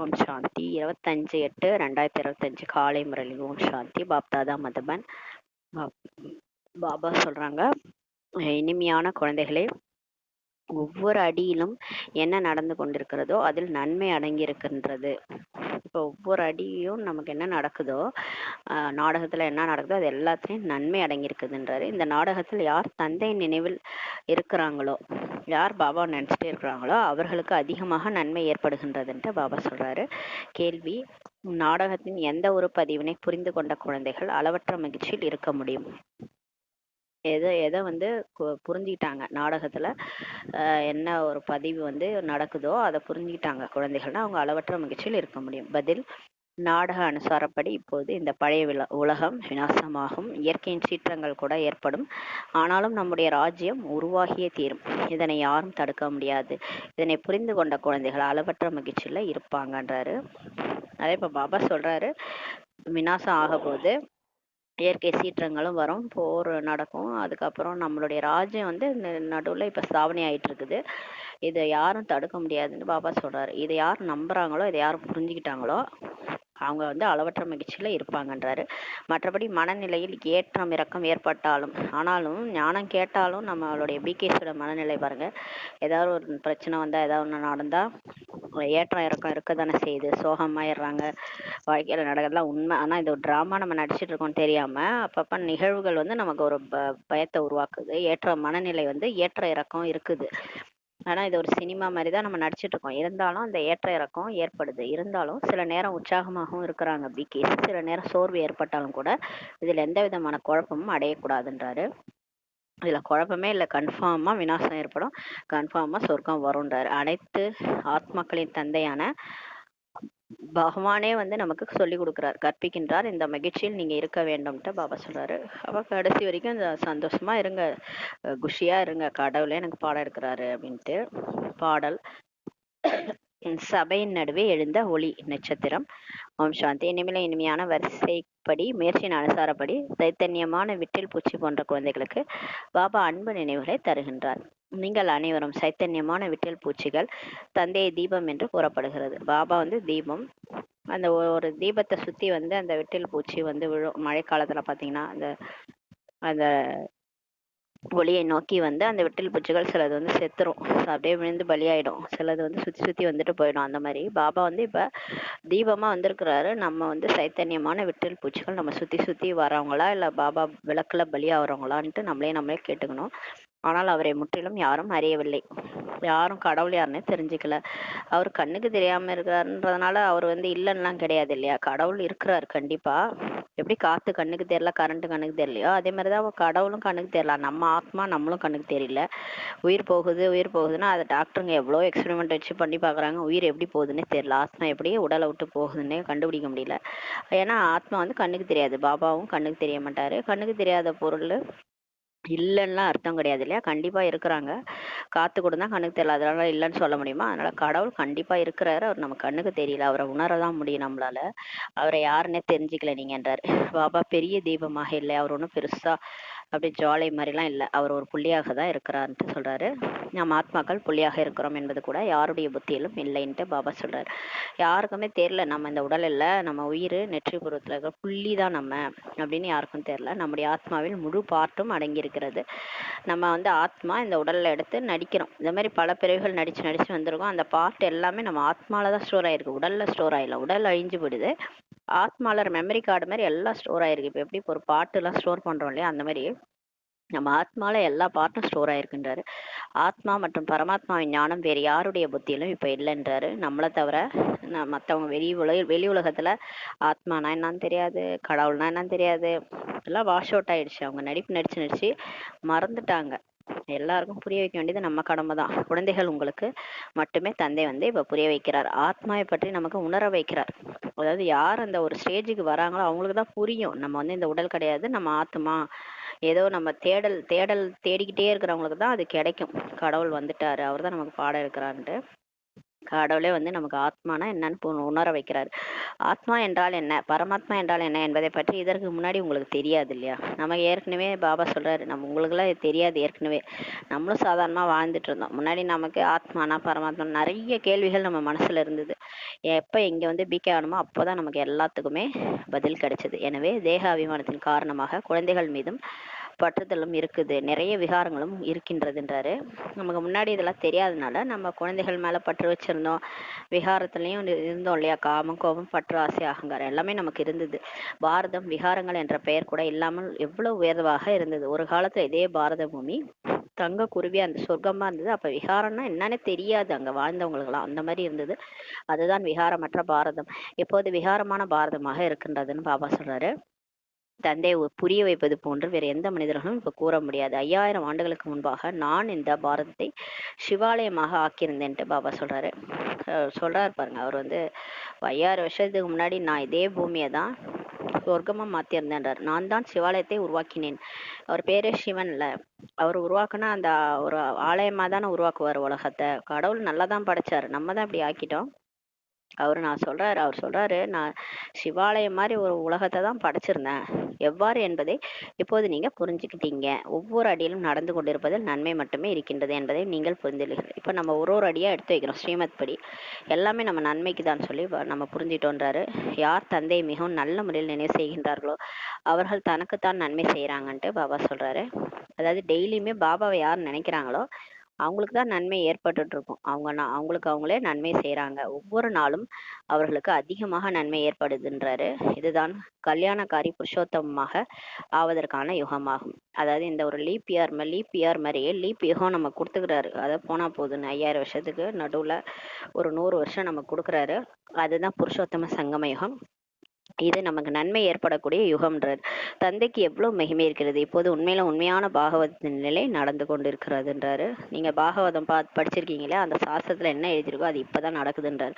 ஓம் சாந்தி. 25/8/2025 காலை முரளி. ஓம் சாந்தி. பாப்தாதா மதுபன். பாபா சொல்றாங்க, இனிமையான குழந்தைகளே, ஒவ்வொரு அடியிலும் என்ன நடந்து கொண்டிருக்கிறதோ அதில் நன்மை அடங்கியிருக்கின்றது. இப்போ ஒவ்வொரு அடியும் நமக்கு என்ன நடக்குதோ, நாடகத்துல என்ன நடக்குதோ அது எல்லாத்துலேயும் நன்மை அடங்கியிருக்குதுன்றாரு. இந்த நாடகத்தில் யார் தந்தை நினைவில் இருக்கிறாங்களோ, யார் பாபா நினைச்சிட்டே இருக்கிறாங்களோ அவர்களுக்கு அதிகமாக நன்மை ஏற்படுகின்றதுன்ட்டு பாபா சொல்றாரு. கேள்வி: நாடகத்தின் எந்த ஒரு பதிவினை புரிந்து கொண்ட குழந்தைகள் அளவற்ற மகிழ்ச்சியில் இருக்க முடியும்? எதை புரிஞ்சுக்கிட்டாங்க, நாடகத்துல என்ன ஒரு பதிவு நடக்குதோ அதை புரிஞ்சுக்கிட்டாங்க குழந்தைகள்னா அவங்க அளவற்ற மகிழ்ச்சியில் இருக்க முடியும். பதில்: நாடக அனுசாரப்படி இப்போது இந்த பழைய உலகம் விநாசமாகும், இயற்கையின் சீற்றங்கள் கூட ஏற்படும். ஆனாலும் நம்முடைய ராஜ்யம் உருவாகியே தீரும். இதனை யாரும் தடுக்க முடியாது. இதனை புரிந்து கொண்ட குழந்தைகள் அளவற்ற மகிழ்ச்சியில இருப்பாங்கன்றாரு. அதே இப்ப பாபா சொல்றாரு, விநாசம் ஆக போது, இயற்கை சீற்றங்களும் வரும், போர் நடக்கும், அதுக்கப்புறம் நம்மளுடைய ராஜ்யம் நடுவில் இப்போ ஸ்தாபனை ஆயிட்டு இருக்குது. இதை யாரும் தடுக்க முடியாதுன்னு பாபா சொல்றாரு. இதை யார் நம்புறாங்களோ, இதை யாரும் புரிஞ்சுக்கிட்டாங்களோ அவங்க அளவற்ற மகிழ்ச்சியில இருப்பாங்கன்றாரு. மற்றபடி மனநிலையில் ஏற்றம் இறக்கம் ஆனாலும் ஞானம் கேட்டாலும் நம்மளுடைய பிகேஸோட மனநிலை பாருங்க, ஏதாவது ஒரு பிரச்சனை வந்தா, ஏதாவது ஒன்று நடந்தா ஏற்றம் இறக்கம் இருக்க தானே செய்யுது. சோகமாயிடுறாங்க, வாழ்க்கையில நடக்கிறதுலாம் உண்மை. ஆனா இது ஒரு டிராமா நம்ம நடிச்சிட்டு இருக்கோம் தெரியாம அப்பப்ப நிகழ்வுகள் நமக்கு ஒரு பயத்தை உருவாக்குது. மனநிலை ஏற்ற இறக்கம் இருக்குது. ஆனா இது ஒரு சினிமா மாதிரி தான் நம்ம நடிச்சிட்டு இருக்கோம். இருந்தாலும் அந்த ஏற்ற இறக்கம் ஏற்படுது. இருந்தாலும் சில நேரம் உற்சாகமாகவும் இருக்கிறாங்க பிகேஸ், சில நேரம் சோர்வு ஏற்பட்டாலும் கூட இதுல எந்த விதமான குழப்பமும் அடையக்கூடாதுன்றாரு. இதுல குழப்பமே இல்லை, கன்ஃபார்மா விநாசம் ஏற்படும், கன்ஃபார்மா சொர்க்கம் வரும்ன்றாரு. அனைத்து ஆத்மாக்களின் தந்தையான பகவானே நமக்கு சொல்லி கொடுக்குறார், கற்பிக்கின்றார். இந்த மகிழ்ச்சியில் நீங்க இருக்க வேண்டும்ட்டு பாபா சொல்றாரு. அப்ப கடைசி வரைக்கும் இந்த சந்தோஷமா இருங்க, குஷியா இருங்க, கடவுளே எனக்கு பாடம் எடுக்கிறாரு அப்படின்ட்டு. பாடல்: சபையின் நடுவே எழுந்த ஒளி நட்சத்திரம். ஓம் சாந்தி. இனிமையான வரிசைப்படி, முயற்சியின் அனுசாரப்படி சைத்தன்யமான விட்டில் பூச்சி போன்ற குழந்தைகளுக்கு பாபா அன்பு நினைவுகளை தருகின்றார். நீங்கள் அனைவரும் சைத்தன்யமான விட்டில் பூச்சிகள். தந்தையை தீபம் என்று கூறப்படுகிறது. பாபா தீபம். அந்த ஒரு தீபத்தை சுத்தி அந்த விட்டில் பூச்சி விழும். மழைக்காலத்துல பாத்தீங்கன்னா அந்த ஒளியை நோக்கி அந்த விட்டில் பூச்சிகள் சிலது செத்துரும், அப்படியே விழுந்து பலியாயிடும். சிலது சுத்தி வந்துட்டு போயிடும். அந்த மாதிரி பாபா இப்ப தீபமா வந்திருக்கிறாரு. நம்ம சைத்தன்யமான விட்டில் பூச்சிகள். நம்ம சுத்தி வரவங்களா இல்ல பாபா விளக்குல பலியாகிறவங்களான்ட்டு நம்மளே கேட்டுக்கணும். ஆனால் அவரை முற்றிலும் யாரும் அறியவில்லை. யாரும் கடவுள் யாருன்னே தெரிஞ்சுக்கல. அவர் கண்ணுக்கு தெரியாம இருக்கிறாருன்றதுனால அவர் இல்லைன்னுலாம் கிடையாது இல்லையா. கடவுள் இருக்கிறார் கண்டிப்பா. எப்படி காத்து கண்ணுக்கு தெரியல, கரண்ட் கண்ணுக்கு தெரியலையோ, அதே மாதிரிதான் கடவுளும் கண்ணுக்கு தெரியல. நம்ம ஆத்மா நம்மளும் கண்ணுக்கு தெரியல. உயிர் போகுதுன்னா அதை டாக்டருங்க எவ்வளோ எக்ஸ்பெரிமெண்ட் வச்சு பண்ணி பார்க்குறாங்க. உயிர் எப்படி போகுதுன்னே தெரியல. ஆத்மா எப்படி உடலை விட்டு போகுதுன்னே கண்டுபிடிக்க முடியல. ஏன்னா ஆத்மா கண்ணுக்கு தெரியாது. பாபாவும் கண்ணுக்கு தெரிய மாட்டாரு. கண்ணுக்கு தெரியாத பொருள் இல்லைன்னா அர்த்தம் கிடையாது இல்லையா. கண்டிப்பா இருக்கிறாங்க. காத்து கூட தான் கண்ணுக்கு தெரியல, அதனால இல்லைன்னு சொல்ல முடியுமா? அதனால கடவுள் கண்டிப்பா இருக்கிறாரு. அவர் நம்ம கண்ணுக்கு தெரியல, அவரை உணரதான் முடியும் நம்மளால. அவரை யாருன்னே தெரிஞ்சுக்கல நீங்கன்றாரு. பாபா பெரிய தீபமாக இல்லை, அவர் ஒன்றும் பெருசா அப்படி ஜுவாலை மாதிரிலாம் இல்லை, அவர் ஒரு புள்ளியாக தான் இருக்கிறாருன்ட்டு சொல்றாரு. நம்ம ஆத்மாக்கள் புள்ளியாக இருக்கிறோம் என்பது கூட யாருடைய புத்தியிலும் இல்லைன்ட்டு பாபா சொல்றாரு. யாருக்குமே தெரியல நம்ம இந்த உடல் இல்லை, நம்ம உயிர் நெற்றி புறத்துல இருக்கிற புள்ளி தான் நம்ம அப்படின்னு யாருக்கும் தெரியல. நம்முடைய ஆத்மாவில் முழு பாட்டும் அடங்கி இருக்கிறது. நம்ம ஆத்மா இந்த உடல்ல எடுத்து நடிக்கிறோம். இந்த மாதிரி பல பிறவிகள் நடிச்சு வந்திருக்கோம். அந்த பார்ட் எல்லாமே நம்ம ஆத்மால தான் ஸ்டோர் ஆயிருக்கு, உடல்ல ஸ்டோர் ஆயிடல. உடல் அழிஞ்சு போயிடுது, ஆத்மால மெமரி கார்டு மாதிரி எல்லாம் ஸ்டோர் ஆயிருக்கு. இப்போ எப்படி ஒரு பாட்டு எல்லாம் ஸ்டோர் பண்றோம் இல்லையா, அந்த மாதிரி நம்ம ஆத்மால எல்லா பாட்டும் ஸ்டோர் ஆயிருக்குன்றாரு. ஆத்மா மற்றும் பரமாத்மாவின் ஞானம் வேறு யாருடைய புத்தியிலும் இப்ப இல்லைன்றாரு. நம்மளை தவிர மற்றவங்க வெளி உலகத்துல ஆத்மானா என்னன்னு தெரியாது, கடவுள்னா என்னன்னு தெரியாது, எல்லாம் வாஷ் அவுட் ஆயிடுச்சு. அவங்க நடிச்சு மறந்துட்டாங்க. எல்லாருக்கும் புரிய வைக்க வேண்டியது நம்ம கடமை தான். குழந்தைகள் உங்களுக்கு மட்டுமே தந்தை இப்ப புரிய வைக்கிறார். ஆத்மாவை பற்றி நமக்கு உணர வைக்கிறார். அதாவது யார் அந்த ஒரு ஸ்டேஜுக்கு வராங்களோ அவங்களுக்கு தான் புரியும், நம்ம இந்த உடல் கிடையாது, நம்ம ஆத்மா. ஏதோ நம்ம தேடிக்கிட்டே இருக்கிறவங்களுக்கு தான் அது கிடைக்கும். கடவுள் வந்துட்டாரு, அவர் தான் நமக்கு பாடம் எடுக்கிறான்ட்டு. கடவுளே நமக்கு ஆத்மானா என்னன்னு உணர வைக்கிறாரு. ஆத்மா என்றால் என்ன, பரமாத்மா என்றால் என்ன என்பதை பற்றி இதற்கு முன்னாடி உங்களுக்கு தெரியாது இல்லையா. நம்ம ஏற்கனவே பாபா சொல்றாரு, நம்ம உங்களுக்குலாம் இது தெரியாது. ஏற்கனவே நம்மளும் சாதாரணமா வாழ்ந்துட்டு இருந்தோம். முன்னாடி நமக்கு ஆத்மானா பரமாத்மா நிறைய கேள்விகள் நம்ம மனசுல இருந்தது. எப்போ இங்கே வந்து பிகே ஆனமோ அப்போ தான் நமக்கு எல்லாத்துக்குமே பதில் கிடைச்சது. எனவே தேக அபிமானத்தின் காரணமாக குழந்தைகள் மீதும் பற்றுதலும் இருக்குது, நிறைய விகாரங்களும் இருக்கின்றதுன்றாரு. நமக்கு முன்னாடி இதெல்லாம் தெரியாதனால நம்ம குழந்தைகள் மேலே பற்று வச்சுருந்தோம், விகாரத்துலேயும் இருந்தோம் இல்லையா. காமம், கோபம், பற்று, ஆசை, அகங்காரம் எல்லாமே நமக்கு இருந்தது. பாரதம் விகாரங்கள் என்ற பெயர் கூட இல்லாமல் எவ்வளவு உயர்வாக இருந்தது. ஒரு காலத்தில் இதே பாரத பூமி தங்க குருவி அந்த சொர்க்கமாக இருந்தது. அப்போ விகாரம்னா என்னன்னே தெரியாது அங்கே வாழ்ந்தவங்களுக்கெல்லாம், அந்த மாதிரி இருந்தது. அதுதான் விகாரமற்ற பாரதம். இப்போது விகாரமான பாரதமாக இருக்கின்றதுன்னு பாபா சொல்றாரு. தந்தையை புரிய வைப்பது போன்று வேறு எந்த மனிதர்களும் இப்ப கூற முடியாது. 5000 ஆண்டுகளுக்கு முன்பாக நான் இந்த பாரதத்தை சிவாலயமாக ஆக்கியிருந்தேன்ட்டு பாபா சொல்றாரு. சொல்றாரு பாருங்க, அவர் வந்து 5000 வருஷத்துக்கு முன்னாடி நான் இதே பூமியை தான் சொர்க்கமா மாத்திருந்தேன்றார். நான் தான் சிவாலயத்தை உருவாக்கினேன். அவர் பேரே சிவன்ல. அவர் உருவாக்குனா அந்த ஒரு ஆலயமா தானே உருவாக்குவார் உலகத்தை. கடவுள் நல்லா தான் படைச்சாரு, நம்ம தான் இப்படி ஆக்கிட்டோம். அவர் சொல்றாரு, நான் சிவாலயம் மாதிரி ஒரு உலகத்தை தான் படைச்சிருந்தேன். எவ்வாறு என்பதை இப்போது நீங்க புரிஞ்சுக்கிட்டீங்க. ஒவ்வொரு அடியிலும் நடந்து கொண்டிருப்பதில் நன்மை மட்டுமே இருக்கின்றது என்பதை நீங்கள் புரிந்துள்ளீர்கள். இப்ப நம்ம ஒரு அடியா எடுத்து வைக்கிறோம். ஸ்ரீமத் படி எல்லாமே நம்ம நன்மைக்கு தான் சொல்லி நம்ம புரிஞ்சிட்டோன்றாரு. யார் தந்தையை மிகவும் நல்ல முறையில் நினைவு செய்கின்றார்களோ அவர்கள் தனக்குத்தான் நன்மை செய்யறாங்கன்ட்டு பாபா சொல்றாரு. அதாவது டெய்லியுமே பாபாவை யார் நினைக்கிறாங்களோ அவங்களுக்கு தான் நன்மை ஏற்பட்டுட்டு இருக்கும். அவங்களுக்கு அவங்களே நன்மை செய்யறாங்க. ஒவ்வொரு நாளும் அவர்களுக்கு அதிகமாக நன்மை ஏற்படுதுன்றாரு. இதுதான் கல்யாணக்காரி புருஷோத்தமமாக ஆவதற்கான யுகமாகும். அதாவது இந்த ஒரு லீப் இயர் மாதிரியே லீப் யுகம் நம்ம கொடுத்துக்கிறாரு. அதை போனா போதுன்னு 5000 வருஷத்துக்கு நடுவுல ஒரு 100 வருஷம் நம்ம கொடுக்குறாரு. அதுதான் புருஷோத்தம சங்கம யுகம். இது நமக்கு நன்மை ஏற்படக்கூடிய யுகம்ன்றார். தந்தைக்கு எவ்வளவு மகிமை இருக்கிறது. இப்போது உண்மையான பாகவதத்தின் நிலை நடந்து கொண்டு இருக்கிறதுன்றாரு. நீங்க பாகவதம் படிச்சிருக்கீங்களே, அந்த சாஸ்திரத்துல என்ன எழுதியிருக்கோ அது இப்பதான் நடக்குதுன்றார்.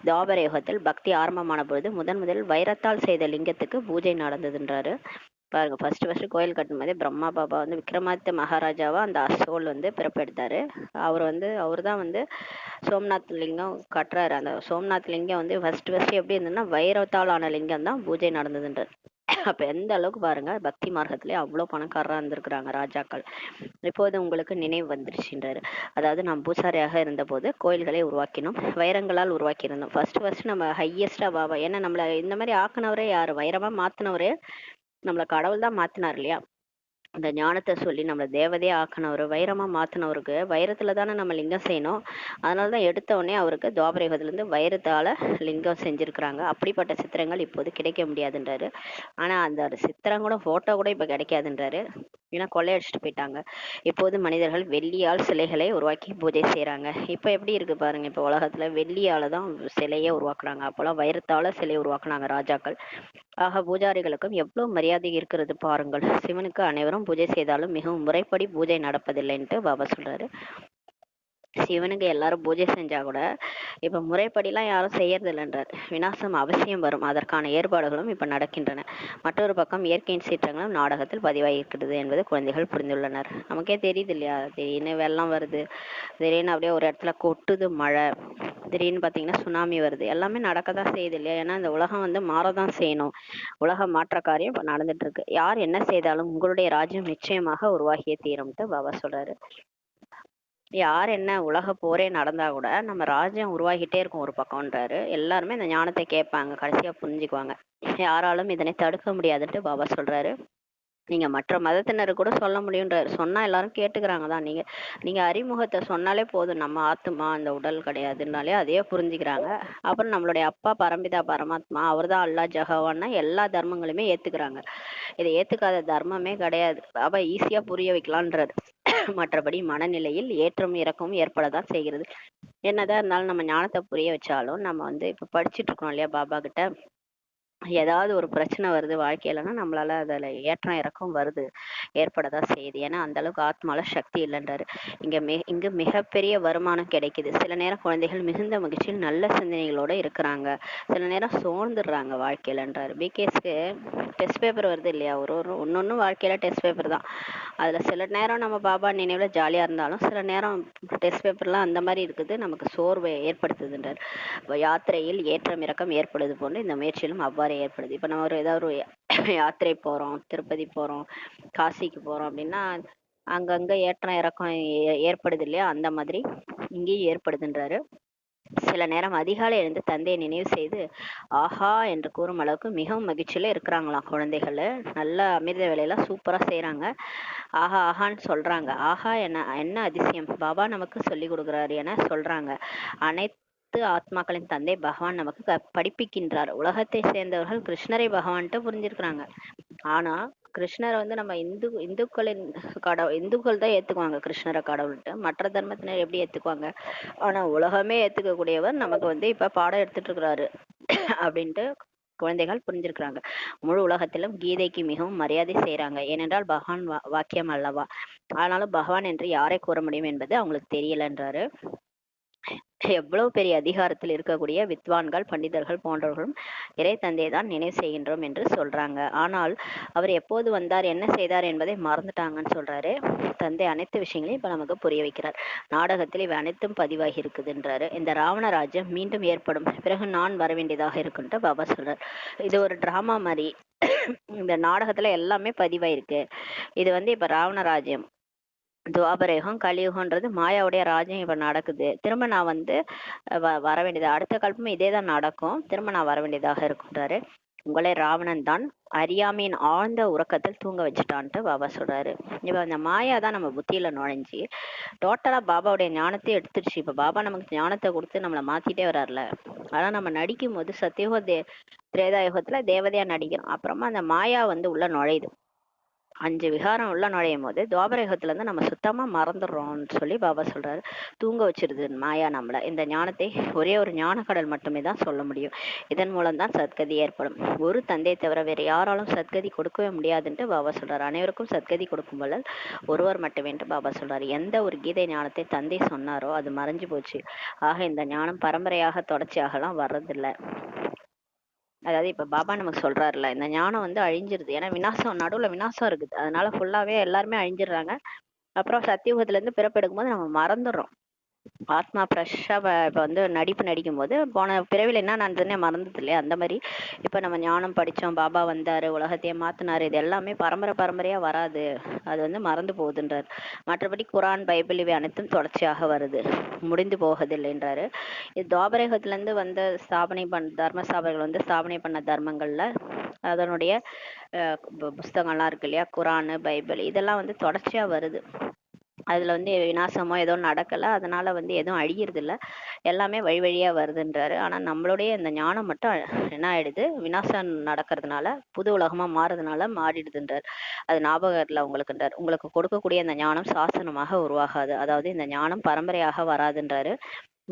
துவாபர யுகத்தில் பக்தி ஆரம்பமான பொழுது முதல் வைரத்தால் செய்த லிங்கத்துக்கு பூஜை நடந்ததுன்றாரு. பாருங்க, ஃபர்ஸ்ட் கோயில் கட்டும் போதே பிரம்மா பாபா வந்து விக்ரமாதித்ய மகாராஜாவா அந்த அசோல் வந்து பிறப்பெடுத்தாரு. அவர் தான் வந்து சோம்நாத் லிங்கம் கட்டுறாரு. அந்த சோம்நாத் லிங்கம் வந்து ஃபர்ஸ்ட் எப்படி இருந்ததுன்னா வைரத்தால் ஆன லிங்கம் தான் பூஜை நடந்ததுன்றார். அப்ப எந்த அளவுக்கு பாருங்க, பக்தி மார்க்கத்திலே அவ்வளவு பணக்காரரா இருந்திருக்கிறாங்க ராஜாக்கள். இப்போது உங்களுக்கு நினைவு வந்துருச்சுன்றாரு. அதாவது நாம் பூசாரியாக இருந்த போது கோயில்களை உருவாக்கினோம், வைரங்களால் உருவாக்கி இருந்தோம். ஃபர்ஸ்ட் நம்ம ஹையஸ்டா பாபா, ஏன்னா நம்மள இந்த மாதிரி ஆக்குனவரே யாரு, வைரமா மாத்தினவரே நம்மள கடவுள் தான் மாத்தினார் இல்லையா. அந்த ஞானத்தை சொல்லி நம்மளை தேவதையே ஆக்கினவர், வைரமா மாத்தினவருக்கு வைரத்துல தானே நம்ம லிங்கம் செய்யணும். அதனாலதான் எடுத்த உடனே அவருக்கு துவாபரயுகத்துல இருந்து வைரத்தால லிங்கம் செஞ்சிருக்கிறாங்க. அப்படிப்பட்ட சித்திரங்கள் இப்போது கிடைக்க முடியாதுன்றாரு. ஆனா அந்த சித்திரம் கூட போட்டோ கூட இப்ப கிடைக்காதுன்றாரு. ஏன்னா கொள்ளையடிச்சிட்டு போயிட்டாங்க. இப்போது மனிதர்கள் வெள்ளியால் சிலைகளை உருவாக்கி பூஜை செய்யறாங்க. இப்ப எப்படி இருக்கு பாருங்க, இப்ப உலகத்துல வெள்ளியால தான் சிலையே உருவாக்குறாங்க. அப்போல்லாம் வைரத்தால சிலை உருவாக்குனாங்க ராஜாக்கள். ஆக பூஜாரிகளுக்கும் எவ்வளவு மரியாதை இருக்கிறது பாருங்கள். சிவனுக்கு அனைவரும் பூஜை செய்தாலும் மிகவும் முறைப்படி பூஜை நடப்பதில்லைன்ட்டு பாபா சொல்றாரு. சிவனுக்கு எல்லாரும் பூஜை செஞ்சா கூட இப்ப முறைப்படிலாம் யாரும் செய்யறது இல்லைன்றார். விநாசம் அவசியம் வரும், அதற்கான ஏற்பாடுகளும் இப்ப நடக்கின்றன. மற்றொரு பக்கம் இயற்கையின் சீற்றங்களும் நாடகத்தில் பதிவாகி இருக்கிறது என்பது குழந்தைகள் புரிந்துள்ளனர். நமக்கே தெரியுது இல்லையா, திடீர்னு வெள்ளம் வருது, திடீர்னு அப்படியே ஒரு இடத்துல கொட்டுது மழை, திடீர்னு பாத்தீங்கன்னா சுனாமி வருது. எல்லாமே நடக்கதான் செய்யுது இல்லையா. ஏன்னா இந்த உலகம் வந்து மாறதான் செய்யணும். உலக மாற்ற காரியம் இப்ப நடந்துட்டு இருக்கு. யார் என்ன செய்தாலும் உங்களுடைய ராஜ்யம் நிச்சயமாக உருவாகியே தீரும்ட்டு பாபா சொல்றாரு. யார் என்ன உலக போரே நடந்தா கூட நம்ம ராஜ்யம் உருவாகிட்டே இருக்கும் ஒரு பக்கம்ன்றாரு. எல்லாருமே இந்த ஞானத்தை கேட்பாங்க, கடைசியா புரிஞ்சுக்குவாங்க. யாராலும் இதனை தடுக்க முடியாதுன்ட்டு பாபா சொல்றாரு. நீங்க மற்ற மதத்தினர் கூட சொல்ல முடியுன்றாரு. சொன்னா எல்லாரும் கேட்டுக்கிறாங்க தான். நீங்க அறிமுகத்தை சொன்னாலே போதும், நம்ம ஆத்மா அந்த உடல் கிடையாதுன்னாலே அதையே புரிஞ்சுக்கிறாங்க. அப்புறம் நம்மளுடைய அப்பா பரம்பிதா பரமாத்மா, அவர் தான் அல்லா ஜஹவான்னா எல்லா தர்மங்களுமே ஏத்துக்கிறாங்க. இதை ஏத்துக்காத தர்மமே கிடையாது. பாபா ஈஸியா புரிய வைக்கலான்றாரு. மற்றபடி மனநிலையில் ஏற்றம் இறக்கமும் ஏற்படதான் செய்கிறது. என்னதான் இருந்தாலும் நம்ம ஞானத்தை புரிய வச்சாலும் நம்ம வந்து இப்ப படிச்சுட்டு இருக்கோம் இல்லையா பாபா கிட்ட, ஏதாவது ஒரு பிரச்சனை வருது வாழ்க்கையிலன்னா நம்மளால அதுல ஏற்றம் இறக்கம் வருது, ஏற்படதான் செய்யுது. ஏன்னா அந்த அளவுக்கு ஆத்மால சக்தி இல்லைன்றாரு. இங்கு மிகப்பெரிய வருமானம் கிடைக்குது. சில நேரம் குழந்தைகள் மிகுந்த மகிழ்ச்சியில் நல்ல சிந்தனைகளோட இருக்கிறாங்க, சில நேரம் சோர்ந்துடுறாங்க வாழ்க்கையிலன்றாரு. பிகேஸ்க்கு டெஸ்ட் பேப்பர் வருது இல்லையா, ஒன்னொன்னு வாழ்க்கையில டெஸ்ட் பேப்பர் தான். அதுல சில நேரம் நம்ம பாபா நினைவுல ஜாலியா இருந்தாலும் சில நேரம் டெஸ்ட் பேப்பர்லாம் அந்த மாதிரி இருக்குது, நமக்கு சோர்வை ஏற்படுத்துதுன்றார். யாத்திரையில் ஏற்றம் இறக்கம் ஏற்படுது போன்று இந்த முயற்சியிலும் அவ்வாறு ஏற்படுது. இப்ப நம்ம ஏதாவது ஒரு யாத்திரை போறோம், திருப்பதி போறோம், காசிக்கு போறோம் அப்படின்னா அங்கங்க ஏற்றம் இறக்கம் ஏற்படுது இல்லையா, அந்த மாதிரி இங்கேயும் ஏற்படுதுன்றாரு. சில நேரம் அதிகாலை எழுந்து தந்தையை நினைவு செய்து ஆஹா என்று கூறும் அளவுக்கு மிகவும் மகிழ்ச்சியில இருக்கிறாங்களாம் குழந்தைகள். நல்ல அமிர்த வேலையெல்லாம் சூப்பரா செய்யறாங்க. ஆஹா ஆஹான்னு சொல்றாங்க. ஆஹா என்ன என்ன அதிசயம், பாபா நமக்கு சொல்லி கொடுக்குறாரு என சொல்றாங்க. அனைத்து ஆத்மாக்களின் தந்தை பகவான் நமக்கு படிப்பிக்கின்றார். உலகத்தை சேர்ந்தவர்கள் கிருஷ்ணரை பகவான்ட்டு புரிஞ்சிருக்கிறாங்க. ஆனா கிருஷ்ணரை வந்து நம்ம இந்துக்களின் இந்துக்கள் தான் ஏத்துக்குவாங்க கிருஷ்ணரை கடவுள்ட்டு. மற்ற தர்மத்தினர் எப்படி ஏத்துக்குவாங்க? ஆனா உலகமே ஏத்துக்க கூடியவர் நமக்கு வந்து இப்ப பாடம் எடுத்துட்டு இருக்கிறாரு அப்படின்ட்டு குழந்தைகள் புரிஞ்சிருக்கிறாங்க. முழு உலகத்திலும் கீதைக்கு மிகவும் மரியாதை செய்யறாங்க. ஏனென்றால் பகவான் வாக்கியம் அல்லவா. ஆனாலும் பகவான் என்று யாரை கூற முடியும் என்பது அவங்களுக்கு தெரியலன்றாரு. எவ்வளவு பெரிய அதிகாரத்தில் இருக்கக்கூடிய வித்வான்கள் பண்டிதர்கள் போன்றவர்களும் இறை தந்தையை தான் நினைவு செய்கின்றோம் என்று சொல்றாங்க. ஆனால் அவர் எப்போது வந்தார், என்ன செய்தார் என்பதை மறந்துட்டாங்கன்னு சொல்றாரு. தந்தை அனைத்து விஷயங்களையும் இப்ப நமக்கு புரிய வைக்கிறார். நாடகத்தில் இவை அனைத்தும் பதிவாகி இருக்குதுன்றாரு. இந்த ராவண ராஜ்யம் மீண்டும் ஏற்படும், பிறகு நான் வர வேண்டியதாக இருக்குன்ட்டு பாபா சொல்றார். இது ஒரு டிராமா மாதிரி. இந்த நாடகத்துல எல்லாமே பதிவாயிருக்கு. இது வந்து இப்ப ராவண ராஜ்யம், துவாபரயுகம் கலியுகம்ன்றது மாயாவுடைய ராஜ்யம் இப்ப நடக்குது. திரும்ப நான் வந்து வர வேண்டியது, அடுத்த கல்பமும் இதே தான் நடக்கும். திரும்ப நான் வர வேண்டியதாக இருக்குன்றாரு. உங்களை ராவணன் தான் அறியாமையின் ஆழ்ந்த உறக்கத்தில் தூங்க வச்சுட்டான்ட்டு பாபா சொல்றாரு. இப்ப அந்த மாயா தான் நம்ம புத்தியில நுழைஞ்சி டோட்டலா பாபாவுடைய ஞானத்தை எடுத்துடுச்சு. இப்ப பாபா நமக்கு ஞானத்தை கொடுத்து நம்மளை மாத்திட்டே வர்றாருல. ஆனா நம்ம நடிக்கும் போது சத்தியுக திரேதாயுகத்துல தேவதையா நடிக்கிறோம். அப்புறமா அந்த மாயா வந்து உள்ள நுழையுது. 5 விகாரம் உள்ள நுழையும் போது துவாபரயுகத்துல இருந்து நம்ம சுத்தமா மறந்துடுறோம்னு சொல்லி பாபா சொல்றாரு. தூங்க வச்சிருது மாயா நம்மள. இந்த ஞானத்தை ஒரே ஒரு ஞான கடல் மட்டுமே தான் சொல்ல முடியும். இதன் மூலம் தான் சத்கதி ஏற்படும். ஒரு தந்தை தவிர வேற யாராலும் சத்கதி கொடுக்கவே முடியாதுன்ட்டு பாபா சொல்றாரு. அனைவருக்கும் சத்கதி கொடுக்கும் வள்ளல் ஒருவர் மட்டுமேன்ட்டு பாபா சொல்றாரு. எந்த ஒரு கீதை ஞானத்தை தந்தை சொன்னாரோ அது மறைஞ்சு போச்சு. ஆக இந்த ஞானம் பரம்பரையாக தொடர்ச்சியாகலாம் வர்றதில்லை. அதாவது இப்ப பாபா நமக்கு சொல்றாருல, இந்த ஞானம் வந்து அழிஞ்சிருது. ஏன்னா விநாசம், நடுவுல விநாசம் இருக்குது. அதனால ஃபுல்லாவே எல்லாருமே அழிஞ்சிடுறாங்க. அப்புறம் சத்தியுகத்துல இருந்து பிறப்பெடுக்கும் போது நம்ம மறந்துடுறோம். ஆத்மா ஃப்ரெஷ்ஷா இப்போ வந்து நடிப்பு நடிக்கும் போது போன பிறவில என்ன நடந்ததுன்னே மறந்தது இல்லையா. அந்த மாதிரி இப்போ நம்ம ஞானம் படித்தோம், பாபா வந்தாரு, உலகத்தையே மாத்தினாரு, இது எல்லாமே பரம்பரையா வராது. அது வந்து மறந்து போகுதுன்றார். மற்றபடி குரான் பைபிள் இவை அனைத்தும் தொடர்ச்சியாக வருது, முடிந்து போவதில்லைன்றாரு. இது துவாபரயுகத்திலேருந்து வந்து தர்ம ஸ்தாபனைகள் வந்து ஸ்தாபனை பண்ண தர்மங்கள்ல அதனுடைய புஸ்தகம்லாம் இருக்கு இல்லையா, குரானு பைபிள் இதெல்லாம் வந்து தொடர்ச்சியா வருது. அதுல வந்து விநாசமோ ஏதோ நடக்கல, அதனால வந்து எதுவும் அழியறது இல்லை, எல்லாமே வழி வழியா வருதுன்றாரு. ஆனா நம்மளுடைய இந்த ஞானம் மட்டும் என்ன ஆயிடுது, விநாசம் நடக்கிறதுனால புது உலகமா மாறுறதுனால மாறிடுதுன்றார். அது ஞாபகத்துல உங்களுக்குன்றார். உங்களுக்கு கொடுக்கக்கூடிய இந்த ஞானம் சாசனமாக உருவாகாது. அதாவது இந்த ஞானம் பரம்பரையாக வராதுன்றாரு.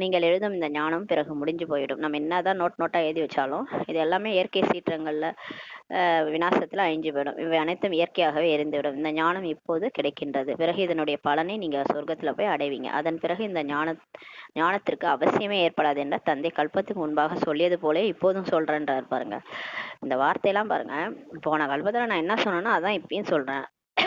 நீங்கள் எழுதும் இந்த ஞானம் பிறகு முடிஞ்சு போயிடும். நம்ம என்னதான் நோட்டா எழுதி வச்சாலும் இது எல்லாமே இயற்கை சீற்றங்கள்ல விநாசத்துல அழிஞ்சு போயிடும். இவை அனைத்தும் இயற்கையாகவே எரிந்துவிடும். இந்த ஞானம் இப்போது கிடைக்கின்றது, பிறகு இதனுடைய பலனை நீங்க சொர்க்கத்துல போய் அடைவீங்க. அதன் பிறகு இந்த ஞானத்திற்கு அவசியமே ஏற்படாது என்ற தந்தை கல்பத்துக்கு முன்பாக சொல்லியது போல இப்போதும் சொல்றேன்றார் பாருங்க. இந்த வார்த்தையெல்லாம் பாருங்க, போன கல்பத்துல நான் என்ன சொன்னேனோ அதான் இப்பயும் சொல்றேன்.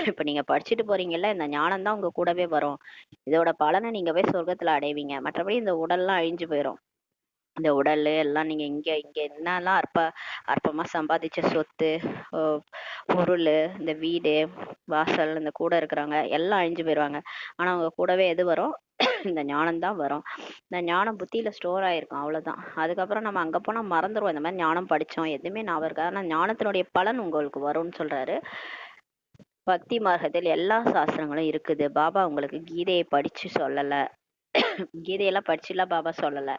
இப்ப நீங்க படிச்சுட்டு போறீங்கல்ல, இந்த ஞானம் தான் உங்க கூடவே வரும். இதோட பலனை நீங்க போய் சொர்க்கத்துல அடைவீங்க. மற்றபடி இந்த உடல்லாம் அழிஞ்சு போயிடும். இந்த உடல் எல்லாம் நீங்க இங்க இங்க என்னெல்லாம் அற்பமா சம்பாதிச்ச சொத்து, பொருள், இந்த வீடு வாசல், இந்த கூட இருக்கிறவங்க எல்லாம் அழிஞ்சு போயிடுவாங்க. ஆனா அவங்க கூடவே எது வரும், இந்த ஞானம் தான் வரும். இந்த ஞானம் புத்தியில ஸ்டோர் ஆயிருக்கும், அவ்வளவுதான். அதுக்கப்புறம் நம்ம அங்க போனா மறந்துடுவோம் இந்த மாதிரி ஞானம் படிச்சோம், எதுவுமே ஞாபகம் இருக்காது. ஆனா ஞானத்தினுடைய பலன் உங்களுக்கு வரும்னு சொல்றாரு. பக்தி மார்க்கத்தில் எல்லா சாஸ்திரங்களும் இருக்குது. பாபா உங்களுக்கு கீதையை படிச்சு சொல்லல, கீதையெல்லாம் படிச்சுலாம் பாபா சொல்லல.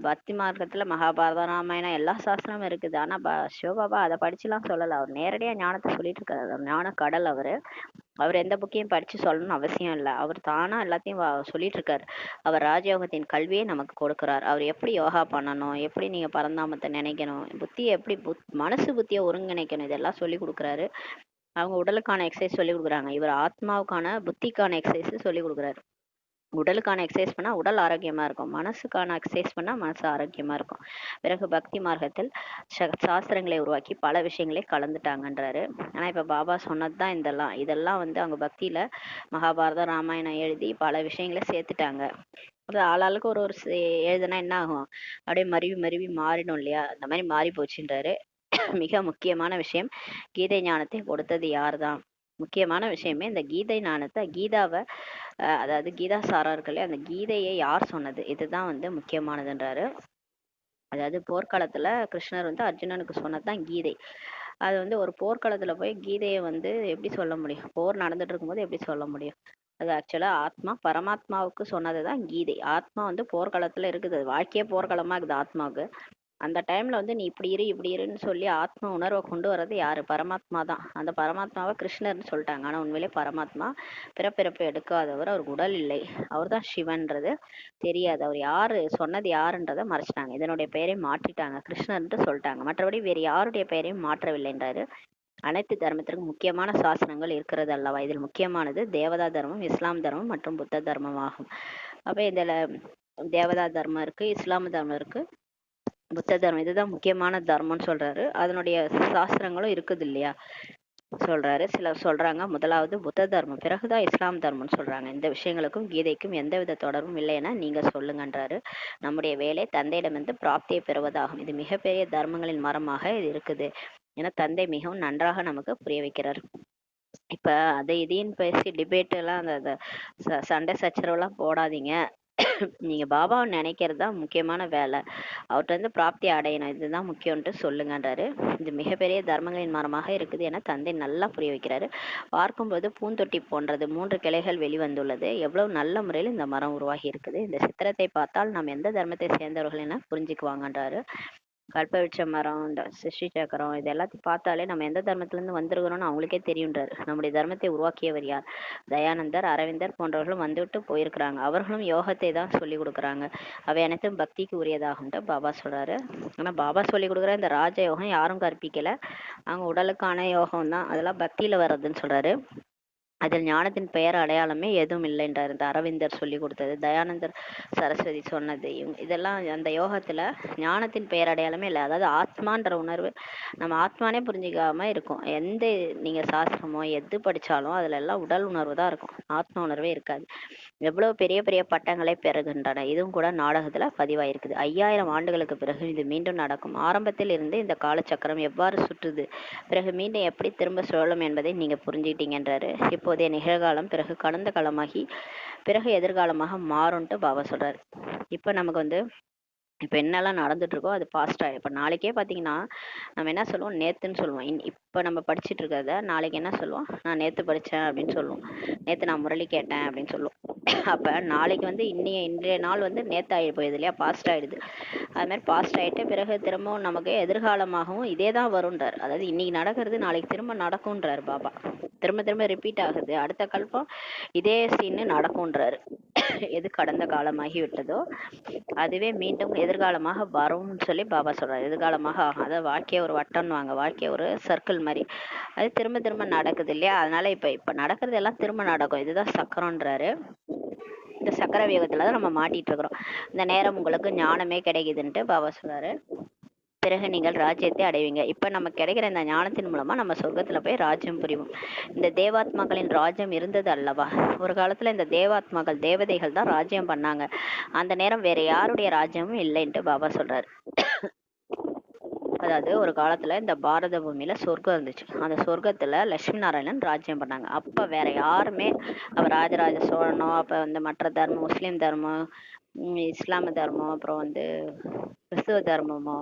பக்தி மார்க்கத்துல மகாபாரதம் ராமாயணம் எல்லா சாஸ்திரமும் இருக்குது. ஆனா சிவபாபா அதை படிச்சுலாம் சொல்லல. அவர் நேரடியா ஞானத்தை சொல்லிட்டு இருக்காரு. ஞான கடல் அவரு. அவர் எந்த புக்கையும் படிச்சு சொல்லணும்னு அவசியம் இல்லை. அவர் தானா எல்லாத்தையும் சொல்லிட்டு இருக்காரு. அவர் ராஜயோகத்தின் கல்வியை நமக்கு கொடுக்கிறார். அவர் எப்படி யோகா பண்ணணும், எப்படி நீங்க பரந்தாமத்தை நினைக்கணும், புத்தியை எப்படி மனசு புத்தியை ஒருங்கிணைக்கணும், இதெல்லாம் சொல்லி கொடுக்குறாரு. அவங்க உடலுக்கான எக்ஸசைஸ் சொல்லி கொடுக்குறாங்க, இவர் ஆத்மாவுக்கான புத்திக்கான எக்ஸசைஸ் சொல்லி கொடுக்குறாரு. உடலுக்கான எக்ஸசைஸ் பண்ணா உடல் ஆரோக்கியமா இருக்கும், மனசுக்கான எக்ஸசைஸ் பண்ணா மனசு ஆரோக்கியமா இருக்கும். பிறகு பக்தி மார்க்கத்தில் சாஸ்திரங்களை உருவாக்கி பல விஷயங்களை கலந்துட்டாங்கன்றாரு. ஆனா இப்ப பாபா சொன்னதுதான் இதெல்லாம் வந்து அவங்க பக்தியில மகாபாரதம் ராமாயணம் எழுதி பல விஷயங்களை சேர்த்துட்டாங்க. ஆளாளுக்கு ஒரு எழுதுனா என்ன ஆகும், அப்படியே மருவி மருவி மாறிடும் இல்லையா, அந்த மாதிரி மாறி போச்சுன்றாரு. மிக முக்கியமான விஷயம், கீதை ஞானத்தை கொடுத்தது யார்தான், முக்கியமான விஷயமே இந்த கீதை ஞானத்தை கீதாவை அதாவது கீதா சாரர்களே அந்த கீதையை யார் சொன்னது, இதுதான் வந்து முக்கியமானதுன்றாரு. அதாவது போர்க்களத்துல கிருஷ்ணர் வந்து அர்ஜுனனுக்கு சொன்னதுதான் கீதை. அது வந்து ஒரு போர்க்களத்துல போய் கீதையை வந்து எப்படி சொல்ல முடியும், போர் நடந்துட்டு இருக்கும்போது எப்படி சொல்ல முடியும்? அது ஆக்சுவலா ஆத்மா பரமாத்மாவுக்கு சொன்னதுதான் கீதை. ஆத்மா வந்து போர்க்களத்துல இருக்குது, வாழ்க்கையே போர்க்களமா இருக்குது ஆத்மாவுக்கு. அந்த டைம்ல வந்து நீ இப்படி இரு இப்படி இருன்னு சொல்லி ஆத்ம உணர்வை கொண்டு வர்றது யாரு? பரமாத்மா தான். அந்த பரமாத்மாவை கிருஷ்ணர்னு சொல்லிட்டாங்க. ஆனா உண்மையிலே பரமாத்மா பிறப்பிறப்பு எடுக்காதவர், அவருக்கு உடல் இல்லை, அவர் தான் சிவன்றது தெரியாது. அவர் யாரு சொன்னது யாருன்றதை மறைச்சிட்டாங்க. இதனுடைய பெயரை மாற்றிட்டாங்க, கிருஷ்ணர்ன்ட்டு சொல்லிட்டாங்க. மற்றபடி வேறு யாருடைய பெயரையும் மாற்றவில்லைன்றாரு. அனைத்து தர்மத்திற்கும் முக்கியமான சாசனங்கள் இருக்கிறது அல்லவா? இதில் முக்கியமானது தேவதா தர்மம், இஸ்லாம் தர்மம் மற்றும் புத்த தர்மம் ஆகும். அப்ப இதுல தேவதா தர்மம் இருக்கு, இஸ்லாம் தர்மம் இருக்கு, புத்த தர்மம், இதுதான் முக்கியமான தர்மம்னு சொல்றாரு. அதனுடைய சாஸ்திரங்களும் இருக்குது இல்லையா சொல்றாரு. சிலர் சொல்றாங்க முதலாவது புத்த தர்மம், பிறகுதான் இஸ்லாம் தர்மம்னு சொல்றாங்க. இந்த விஷயங்களுக்கும் கீதைக்கும் எந்தவித தொடர்பும் இல்லை என நீங்க சொல்லுங்கன்றாரு. நம்முடைய வேலை தந்தையிடமிருந்து பிராப்தியை பெறுவதாகும். இது மிகப்பெரிய தர்மங்களின் மரமாக இது இருக்குது என தந்தை மிகவும் நன்றாக நமக்கு புரிய வைக்கிறார். இப்ப அதை இதையும் பேசி டிபேட் எல்லாம் அந்த சண்டை சச்சரவுலாம் போடாதீங்க. நீங்க பாபாவை நினைக்கிறது தான் முக்கியமான வேலை. அவர்கிட்ட இருந்து பிராப்தி அடையணும், இதுதான் முக்கியம்ட்டு சொல்லுங்கன்றாரு. இது மிகப்பெரிய தர்மங்களின் மரமாக இருக்குது என தந்தை நல்லா புரிய வைக்கிறாரு. பார்க்கும்போது பூந்தொட்டி போன்றது, 3 கிளைகள் வெளிவந்துள்ளது. எவ்வளவு நல்ல முறையில் இந்த மரம் உருவாகி இருக்குது. இந்த சித்திரத்தை பார்த்தால் நாம் எந்த தர்மத்தை சேர்ந்தவர்கள் என புரிஞ்சுக்குவாங்கன்றாரு. கல்பவிருட்ச மரம், இந்த சிருஷ்டி சக்கரம், இது எல்லாத்தையும் பார்த்தாலே நம்ம எந்த தர்மத்திலேருந்து வந்திருக்கிறோம்னு அவங்களுக்கே தெரியுன்றாரு. நம்முடைய தர்மத்தை உருவாக்கியவர் யார்? தயானந்தர், அரவிந்தர் போன்றவர்களும் வந்துவிட்டு போயிருக்கிறாங்க. அவர்களும் யோகத்தை தான் சொல்லி கொடுக்குறாங்க. அவை அனைத்தும் பக்திக்கு உரியதாகும்ட்டு பாபா சொல்றாரு. ஆனா பாபா சொல்லி கொடுக்குற இந்த ராஜ யோகம் யாரும் கற்பிக்கல, அவங்க உடலுக்கான யோகம் தான், அதெல்லாம் பக்தியில வர்றதுன்னு சொல்றாரு. அதில் ஞானத்தின் பெயர் அடையாளமே எதுவும் இல்லைன்றார். இந்த அரவிந்தர் சொல்லி கொடுத்தது, தயானந்தர் சரஸ்வதி சொன்னது, இதெல்லாம் அந்த யோகத்துல ஞானத்தின் பெயர் அடையாளமே இல்லை. அதாவது ஆத்மான்ற உணர்வு நம்ம ஆத்மானே புரிஞ்சிக்காம இருக்கும். எந்த நீங்க சாஸ்திரமோ எது படிச்சாலும் அதுல எல்லாம் உடல் உணர்வு தான் இருக்கும், ஆத்ம உணர்வே இருக்காது. எவ்வளவு பெரிய பெரிய பட்டங்களை பெறுகின்றன. இதுவும் கூட நாடகத்துல பதிவாயிருக்குது. 5000 ஆண்டுகளுக்கு பிறகு இது மீண்டும் நடக்கும். ஆரம்பத்தில் இருந்து இந்த காலச்சக்கரம் எவ்வாறு சுற்றுது, பிறகு மீண்டும் எப்படி திரும்ப சுழலும் என்பதை நீங்க புரிஞ்சுக்கிட்டீங்கன்றாரு. இப்போதைய நிகழ்காலம் பிறகு கடந்த காலமாகி பிறகு எதிர்காலமாக மாறும்ட்டு பாபா சொல்றாரு. இப்ப நமக்கு வந்து இப்போ என்னெல்லாம் நடந்துட்டு இருக்கோ அது பாஸ்ட் ஆகிடும். இப்போ நாளைக்கே பார்த்தீங்கன்னா நம்ம என்ன சொல்லுவோம், நேத்துன்னு சொல்லுவோம். இப்போ நம்ம படிச்சுட்டு இருக்கிறத நாளைக்கு என்ன சொல்லுவோம், நான் நேற்று படித்தேன் அப்படின்னு சொல்லுவோம். நேற்று நான் முரளி கேட்டேன் அப்படின்னு சொல்லுவோம். அப்போ நாளைக்கு வந்து இன்றைய நாள் வந்து நேற்று ஆகி போயிடுது இல்லையா, பாஸ்ட் ஆகிடுது. அதுமாதிரி பாஸ்ட் ஆகிட்டு பிறகு திரும்பவும் நமக்கு எதிர்காலமாகவும் இதே தான் வரும்ன்றார். அதாவது இன்னைக்கு நடக்கிறது நாளைக்கு திரும்ப நடக்கும்ன்றார் பாபா. திரும்ப திரும்ப ரிப்பீட் ஆகுது, அடுத்த கல்பம் இதே சீன்னு நடக்கும்ன்றாரு. எது கடந்த காலமாகி விட்டதோ அதுவே மீண்டும் எதிர்காலமாக வரும்னு சொல்லி பாபா சொல்றாரு. எதிர்காலமாக ஆகும். அதாவது வாழ்க்கைய ஒரு வட்டம்னுவாங்க, வாழ்க்கைய ஒரு சர்க்கிள் மாதிரி, அது திரும்ப திரும்ப நடக்குது இல்லையா. அதனால இப்ப நடக்கிறது எல்லாம் திரும்ப நடக்கும். இதுதான் சக்கரம்ன்றாரு. இந்த சக்கர வியூகத்துல தான் நம்ம மாட்டிட்டு இருக்கிறோம். இந்த நேரம் உங்களுக்கு ஞானமே கிடைக்குதுன்ட்டு பாபா சொல்றாரு. பிறகு நீங்கள் ராஜ்யத்தை அடைவீங்க. இப்ப நமக்கு கிடைக்கிற இந்த ஞானத்தின் மூலமா நம்ம சொர்க்கத்துல போய் ராஜ்யம் புரிவோம். இந்த தேவாத்மாக்களின் ராஜ்யம் இருந்தது அல்லவா, ஒரு காலத்துல இந்த தேவாத்மாக்கள் தேவதைகள் தான் ராஜ்யம் பண்ணாங்க. அந்த நேரம் வேற யாருடைய ராஜ்யமும் இல்லைன்ட்டு பாபா சொல்றாரு. அதாவது ஒரு காலத்துல இந்த பாரத பூமியில சொர்க்கம் இருந்துச்சு. அந்த சொர்க்கத்துல லட்சுமி நாராயணன் ராஜ்யம் பண்ணாங்க. அப்ப வேற யாருமே, அவர் ராஜராஜ சோழனோ, அப்ப வந்து மற்ற தர்மம், முஸ்லிம் தர்மம், இஸ்லாம தர்மம், அப்புறம் வந்து கிறிஸ்துவ தர்மமோ,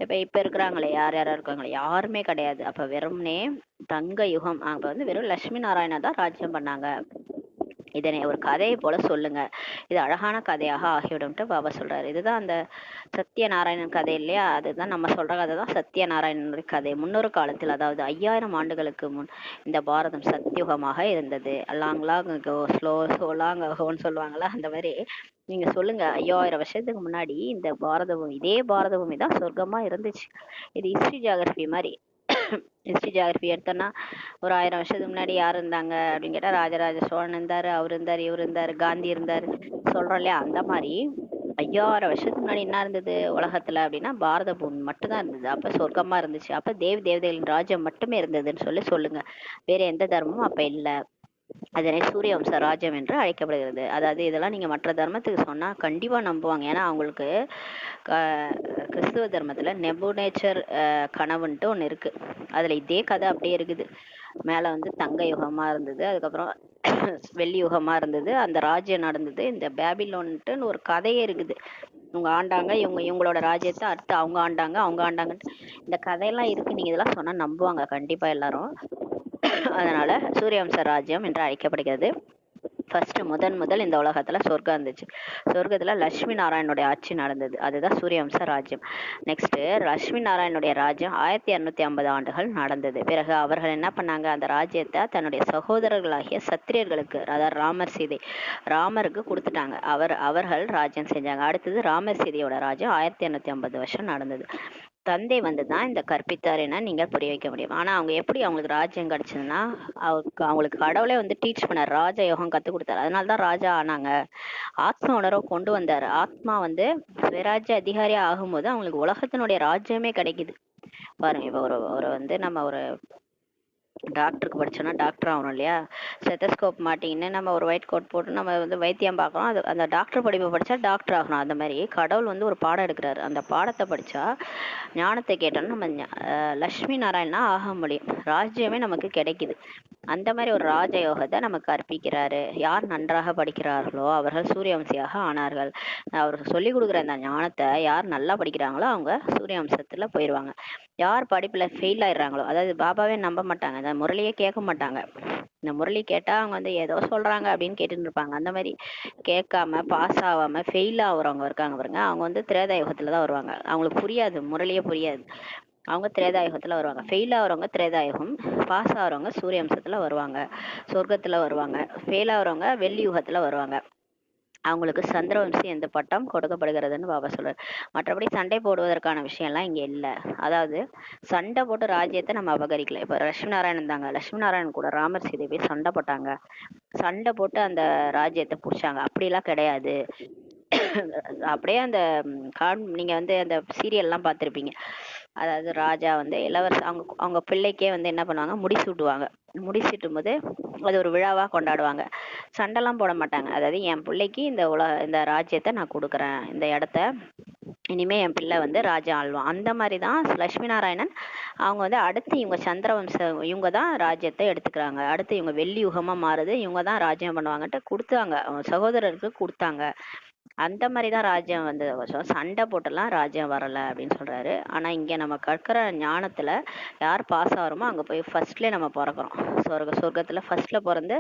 இப்ப இருக்கிறாங்களே யார் யாரா இருக்காங்களே யாருமே கிடையாது. அப்ப வெறும்னே தங்க யுகம். அப்ப வந்து வெறும் லட்சுமி நாராயணா தான் ராஜ்யம் பண்ணாங்க. இதனை ஒரு கதையை போல சொல்லுங்க, இது அழகான கதையாக ஆகிவிடும்ட்டு பாபா சொல்றாரு. இதுதான் அந்த சத்யநாராயணன் கதை இல்லையா, அதுதான் நம்ம சொல்ற கதை தான் சத்யநாராயணனுடைய கதை. முன்னொரு காலத்தில், அதாவது 5000 ஆண்டுகளுக்கு முன் இந்த பாரதம் சத்யுகமாக இருந்தது. லாங் லாங் ஸ்லோ லாங் அகோன்னு சொல்லுவாங்களா, அந்த மாதிரி நீங்க சொல்லுங்க. 5000 வருஷத்துக்கு முன்னாடி இந்த பாரத பூமி, இதே பாரத பூமி தான் சொர்க்கமா இருந்துச்சு. இது ஹிஸ்டரி ஜியாகிரபி மாதிரி. ஹிஸ்டரி ஜியாகிரபி எடுத்தோம்னா ஒரு 1000 வருஷத்துக்கு முன்னாடி யார் இருந்தாங்க அப்படின்னு கேட்டா ராஜராஜ சோழன் இருந்தாரு, அவர் இருந்தாரு, இவர் இருந்தாரு, காந்தி இருந்தாரு சொல்றோம் இல்லையா. அந்த மாதிரி 5000 வருஷத்துக்கு முன்னாடி என்ன இருந்தது உலகத்துல அப்படின்னா பாரத பூமி மட்டும்தான் இருந்தது. அப்ப சொர்க்கமா இருந்துச்சு. அப்ப தேவதைகளின் ராஜ்யம் மட்டுமே இருந்ததுன்னு சொல்லுங்க. வேற எந்த தர்மமும் அப்ப இல்லை. அதனை சூரிய வம்ச ராஜ்யம் என்று அழைக்கப்படுகிறது. அதாவது இதெல்லாம் நீங்க மற்ற தர்மத்துக்கு சொன்னா கண்டிப்பா நம்புவாங்க. ஏன்னா அவங்களுக்கு கிறிஸ்துவ தர்மத்துல நெபுநேச்சர் கனவுன்ட்டு ஒண்ணு இருக்கு. அதுல இதே கதை அப்படியே இருக்குது. மேலே வந்து தங்க யுகமாக இருந்தது, அதுக்கப்புறம் வெள்ளி யுகமாக இருந்தது, அந்த ராஜ்யம் நடந்தது. இந்த பேபிலோன்ட்டுன்னு ஒரு கதையே இருக்குது. இவங்க ஆண்டாங்க, இவங்களோட ராஜ்யத்தை அடுத்து அவங்க ஆண்டாங்க, அவங்க ஆண்டாங்கன்ட்டு இந்த கதையெல்லாம் இருக்கு. நீங்கள் இதெல்லாம் சொன்னால் நம்புவாங்க கண்டிப்பாக எல்லாரும். அதனால சூரியவம்ச ராஜ்யம் என்று அழைக்கப்படுகிறது. ஃபர்ஸ்ட் முதல் இந்த உலகத்துல சொர்க்கம் இருந்துச்சு. சொர்க்கத்துல லட்சுமி நாராயணனுடைய ஆட்சி நடந்தது. அதுதான் சூரியவம்ச ராஜ்யம். நெக்ஸ்ட் லட்சுமி நாராயணனுடைய ராஜ்யம் 1250 ஆண்டுகள் நடந்தது. பிறகு அவர்கள் என்ன பண்ணாங்க, அந்த ராஜ்யத்தை தன்னுடைய சகோதரர்களாகிய சத்திரியர்களுக்கு, அதாவது ராமர் சீதை, ராமருக்கு கொடுத்துட்டாங்க. அவர்கள் ராஜ்யம் செஞ்சாங்க. அடுத்தது ராமர் சீதையோட ராஜ்யம் 1250 வருஷம் நடந்தது. தந்தை வந்து தான் இந்த கற்பித்தார் என நீங்கள் புரிய வைக்க முடியும். ஆனா அவங்க எப்படி அவங்களுக்கு ராஜ்யம் கிடைச்சதுன்னா, அவங்களுக்கு கடவுளே வந்து டீச் பண்ணார், ராஜ யோகம் கத்து கொடுத்தாரு. அதனாலதான் ராஜா ஆனாங்க. ஆத்ம உணர்வை கொண்டு வந்தாரு. ஆத்மா வந்து சுயராஜ்ய அதிகாரியா ஆகும்போது அவங்களுக்கு உலகத்தினுடைய ராஜ்யமே கிடைக்குது. பாருங்க, இப்ப ஒரு வந்து நம்ம ஒரு டாக்டருக்கு படிச்சோன்னா டாக்டர் ஆகணும் இல்லையா? ஸ்டெத்தஸ்கோப் மாட்டிங்கன்னு நம்ம ஒரு ஒயிட் கோட் போட்டு நம்ம வந்து வைத்தியம் பார்க்குறோம். அது அந்த டாக்டர் படிப்பை படித்தா டாக்டர் ஆகணும். அந்த மாதிரி கடவுள் வந்து ஒரு பாடம் எடுக்கிறாரு. அந்த பாடத்தை படித்தா ஞானத்தை கேட்டோன்னா நம்ம லக்ஷ்மி நாராயணனா ஆக முடியும். ராஜ்யமே நமக்கு கிடைக்குது. அந்த மாதிரி ஒரு ராஜயோகத்தை நமக்கு கற்பிக்கிறாரு. யார் நன்றாக படிக்கிறார்களோ அவர்கள் சூரியவம்சியாக ஆனார்கள். அவர் சொல்லி கொடுக்குற அந்த ஞானத்தை யார் நல்லா படிக்கிறாங்களோ அவங்க சூரியவம்சத்துல போயிடுவாங்க. யார் படிப்புல ஃபெயில் ஆயிடுறாங்களோ, அதாவது பாபாவே நம்ப மாட்டாங்க, அந்த முரளியே கேட்க மாட்டாங்க. இந்த முரளி கேட்டா அவங்க வந்து ஏதோ சொல்றாங்க அப்படின்னு கேட்டுட்டு இருப்பாங்க. அந்த மாதிரி கேட்காம பாஸ் ஆகாம ஃபெயில் ஆகுறவங்க இருக்காங்க பாருங்க, அவங்க வந்து திரேதாயுகத்துல தான் வருவாங்க. அவங்களுக்கு புரியாது, முரளியே புரியாது. அவங்க திரேதாயுகத்துல வருவாங்க. ஃபெயில் ஆகுறவங்க திரேதாயுகம், பாஸ் ஆகுறவங்க சூரியவம்சத்துல வருவாங்க, சொர்க்கத்துல வருவாங்க. ஃபெயில் ஆகுறவங்க வெள்ளி யுகத்துல வருவாங்க. அவங்களுக்கு சந்திரவம்சி எந்த பட்டம் கொடுக்கப்படுகிறதுன்னு பாபா சொல்றாரு. மற்றபடி சண்டை போடுவதற்கான விஷயம்லாம் இங்க இல்லை. அதாவது சண்டை போட்டு ராஜ்யத்தை நம்ம அபகரிக்கல. இப்ப லட்சுமி நாராயணன் தாங்க, லட்சுமி நாராயணன் கூட ராமர் சீதை போய் சண்டை போட்டாங்க, சண்டை போட்டு அந்த ராஜ்யத்தை புடிச்சாங்க, அப்படிலாம் கிடையாது. அப்படியே அந்த நீங்க வந்து அந்த சீரியல்லாம் பார்த்துருப்பீங்க. அதாவது ராஜா வந்து இளவரசர் அவங்க அவங்க பிள்ளைக்கே வந்து என்ன பண்ணுவாங்க, முடிசூட்டுவாங்க. முடிசூட்டும் போது அது ஒரு விழாவா கொண்டாடுவாங்க. சண்டைலாம் போட மாட்டாங்க. அதாவது என் பிள்ளைக்கு இந்த ராஜ்யத்தை நான் கொடுக்குறேன், இந்த இடத்த இனிமே என் பிள்ளை வந்து ராஜா ஆள்வான். அந்த மாதிரி தான் லட்சுமி நாராயணன் அவங்க வந்து அடுத்து இவங்க சந்திரவம்சம், இவங்க தான் ராஜ்யத்தை எடுத்துக்கிறாங்க. அடுத்து இவங்க வெள்ளி யுகமா மாறுது, இவங்க தான் ராஜ்யம் பண்ணுவாங்கன்ட்டு கொடுத்தாங்க, அவங்க சகோதரருக்கு கொடுத்தாங்க. அந்த மாதிரிதான் ராஜ்யம் வந்து சண்டை போட்டெல்லாம் ராஜ்யம் வரல அப்படின்னு சொல்றாரு. ஆனா இங்க நம்ம கற்கிற ஞானத்துல யார் பாஸ் ஆகிறோமோ அங்க போய் ஃபர்ஸ்ட்ல நம்ம பிறக்கிறோம். சொர்க்கத்துல ஃபர்ஸ்ட்ல பிறந்து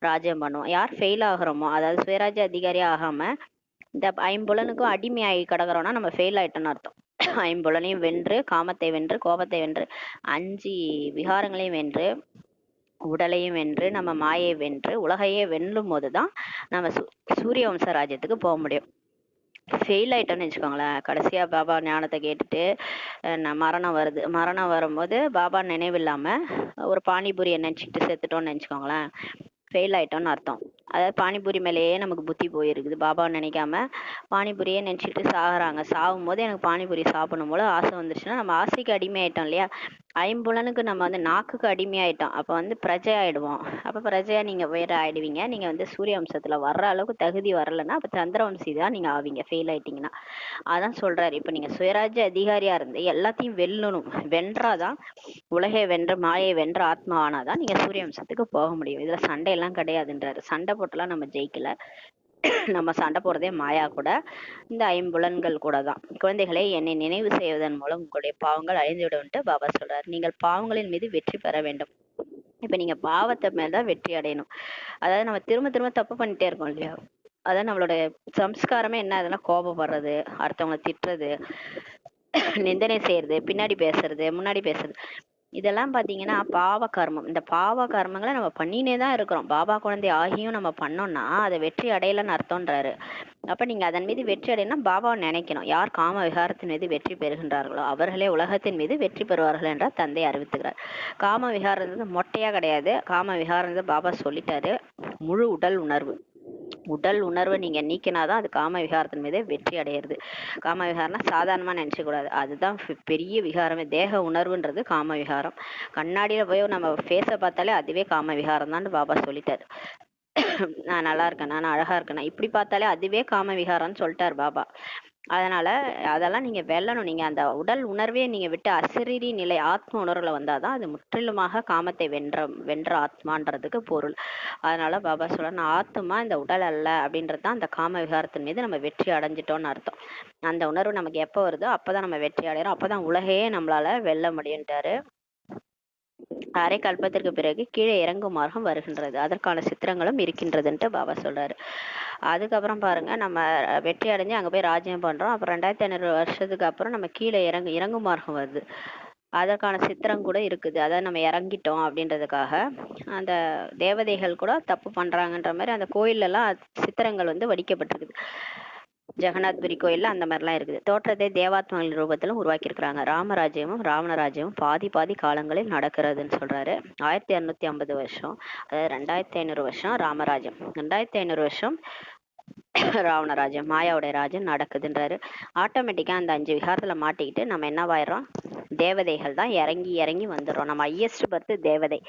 ராஜ்யம் பண்ணுவோம். யார் ஃபெயில் ஆகுறோமோ, அதாவது சுயராஜ்ய அதிகாரியா ஆகாம இந்த ஐம்புலனுக்கும் அடிமையாகி கிடக்குறோம்னா நம்ம ஃபெயில் ஆயிட்டோம்னு அர்த்தம். ஐம்புலனையும் வென்று, காமத்தை வென்று, கோபத்தை வென்று, 5 விகாரங்களையும் வென்று, உடலையும் வென்று, நம்ம மாயை வென்று, உலகையே வெல்லும் போதுதான் நம்ம சூரிய வம்ச ராஜ்யத்துக்கு போக முடியும். ஃபெயில் ஆயிட்டோம்னு வச்சுக்கோங்களேன், கடைசியா பாபா ஞானத்தை கேட்டுட்டு மரணம் வருது. மரணம் வரும்போது பாபா நினைவில்லாம ஒரு பானிபூரியை நினைச்சிட்டு செத்துட்டோம்னு நினைச்சுக்கோங்களேன், ஃபெயில் ஆயிட்டோம்னு அர்த்தம். அதாவது பானிபூரி மேலேயே நமக்கு புத்தி போயிருக்குது. பாபாவை நினைக்காம பானிபூரியே நினைச்சிட்டு சாகுறாங்க. சாகும் போது எனக்கு பானிபூரி சாப்பிடணும் போல ஆசை வந்துருச்சுன்னா நம்ம ஆசைக்கு அடிமை ஆயிட்டோம் இல்லையா? ஐம்புலனுக்கு நம்ம வந்து நாக்குக்கு அடிமையாயிட்டோம். அப்ப வந்து பிரஜை ஆயிடுவோம். அப்ப பிரஜையா நீங்க வேற ஆயிடுவீங்க. நீங்க வந்து சூரிய வம்சத்துல வர்ற அளவுக்கு தகுதி வரலன்னா அப்ப சந்திரவம்சி தான் நீங்க ஆவீங்க, ஃபெயில் ஆயிட்டீங்கன்னா. அதான் சொல்றாரு. இப்ப நீங்க சுயராஜ்ய அதிகாரியா இருந்து எல்லாத்தையும் வெல்லணும். வென்றாதான், உலகை வென்ற மாயை வென்ற ஆத்மா ஆனாதான் நீங்க சூரிய வம்சத்துக்கு போக முடியும். இதுல சண்டை எல்லாம் கிடையாதுன்றாரு. சண்டை போட்டுலாம் நம்ம ஜெயிக்கல. நம்ம சண்டை போடுறதே மாயா கூட, இந்த ஐம்புலன்கள் கூட தான். குழந்தைகளை என்னை நினைவு செய்வதன் மூலம் உங்களுடைய பாவங்கள் அழிந்துவிடும் பாபா சொல்றாரு. நீங்கள் பாவங்களின் மீது வெற்றி பெற வேண்டும். இப்ப நீங்க பாவத்தை மேலதான் வெற்றி அடையணும். அதாவது நம்ம திரும்ப திரும்ப தப்பு பண்ணிட்டே இருக்கோம் இல்லையா? அதான் நம்மளோட சம்ஸ்காரமே என்ன, அதெல்லாம் கோபப்படுறது, அடுத்தவங்களை திட்டுறது, நிந்தனை செய்யறது, பின்னாடி பேசுறது, முன்னாடி பேசுறது, இதெல்லாம் பாத்தீங்கன்னா பாவ கர்மம். இந்த பாவ கர்மங்களை நம்ம பண்ணினே தான் இருக்கிறோம். பாபா குழந்தை ஆகியும் நம்ம பண்ணோம்னா அதை வெற்றி அடையலன்னு அர்த்தம்ன்றாரு. அப்ப நீங்க அதன் மீது வெற்றி அடையணும்னா பாபாவை நினைக்கணும். யார் காம விகாரத்தின் மீது வெற்றி பெறுகின்றார்களோ அவர்களே உலகத்தின் மீது வெற்றி பெறுவார்கள் என்றார் தந்தை அறிவித்துக்கிறார். காம விகாரம் மொட்டையா கிடையாது. காம விகாரம் பாபா சொல்லிட்டாரு, முழு உடல் உணர்வு. உடல் உணர்வை நீங்க நீக்கினாதான் அது காம விகாரத்தின் மீது வெற்றி அடையிறது. காம விகாரம்னா சாதாரணமா நினைச்ச கூடாது, அதுதான் பெரிய விகாரமே. தேக உணர்வுன்றது காம விகாரம். கண்ணாடியில போய் நம்ம ஃபேஸ பார்த்தாலே அதுவே காம விகாரம் தான் பாபா சொல்லிட்டாரு. நான் நல்லா இருக்கேனா, நான் அழகா இருக்கேனா, இப்படி பார்த்தாலே அதுவே காம விகாரம்னு சொல்லிட்டாரு பாபா. அதனால அதெல்லாம் நீங்க வெல்லணும். நீங்க அந்த உடல் உணர்வே நீங்க விட்டு அசரீரி நிலை ஆத்ம உணர்வுல வந்தாதான் அது முற்றிலுமாக காமத்தை வென்ற ஆத்மான்றதுக்கு பொருள். அதனால பாபா சொல்ற, நான் ஆத்மா இந்த உடல் அல்ல அப்படின்றது தான் அந்த காம விகாரத்தின் மீது நம்ம வெற்றி அடைஞ்சிட்டோம்னு அர்த்தம். அந்த உணர்வு நமக்கு எப்போ வருதோ அப்பதான் நம்ம வெற்றி அடைகிறோம், அப்பதான் உலகையே நம்மளால வெல்ல முடியும்ட்டாரு. அரை கல்பத்திற்கு பிறகு கீழே இறங்கும் மார்க்கம் வருகின்றது, அதற்கான சித்திரங்களும் இருக்கின்றதுன்ட்டு பாபா சொல்றாரு. அதுக்கப்புறம் பாருங்க, நம்ம வெற்றி அடைஞ்சு அங்க போய் ராஜ்யம் பண்றோம். அப்புறம் 2500 வருஷத்துக்கு அப்புறம் நம்ம கீழே இறங்கும் மார்க்கம் வருது, அதற்கான சித்திரம் கூட இருக்குது. அதாவது நம்ம இறங்கிட்டோம் அப்படின்றதுக்காக அந்த தேவதைகள் கூட தப்பு பண்றாங்கன்ற மாதிரி அந்த கோயில்ல எல்லாம் சித்திரங்கள் வந்து வடிக்கப்பட்டிருக்குது. ஜெகநாத்புரி கோயில்ல அந்த மாதிரிலாம் இருக்குது. தோற்றத்தை தேவாத்மாவின் ரூபத்திலும் உருவாக்கியிருக்கிறாங்க. ராமராஜ்யமும் ராவணராஜ்யமும் பாதி பாதி காலங்களில் நடக்கிறதுன்னு சொல்றாரு. 1250 வருஷம், அதாவது 2500 வருஷம் ராமராஜ்யம், 2500 வருஷம் ராவணராஜ்யம், மாயாவுடைய ராஜ்யம் நடக்குதுன்றாரு. ஆட்டோமேட்டிக்கா அந்த 5 விகாரத்துல மாட்டிக்கிட்டு நம்ம என்னவாயிரோம், தேவதைகள் தான் இறங்கி இறங்கி வந்துடுறோம். நம்ம ஹையஸ்ட் பர்த் தேவதை,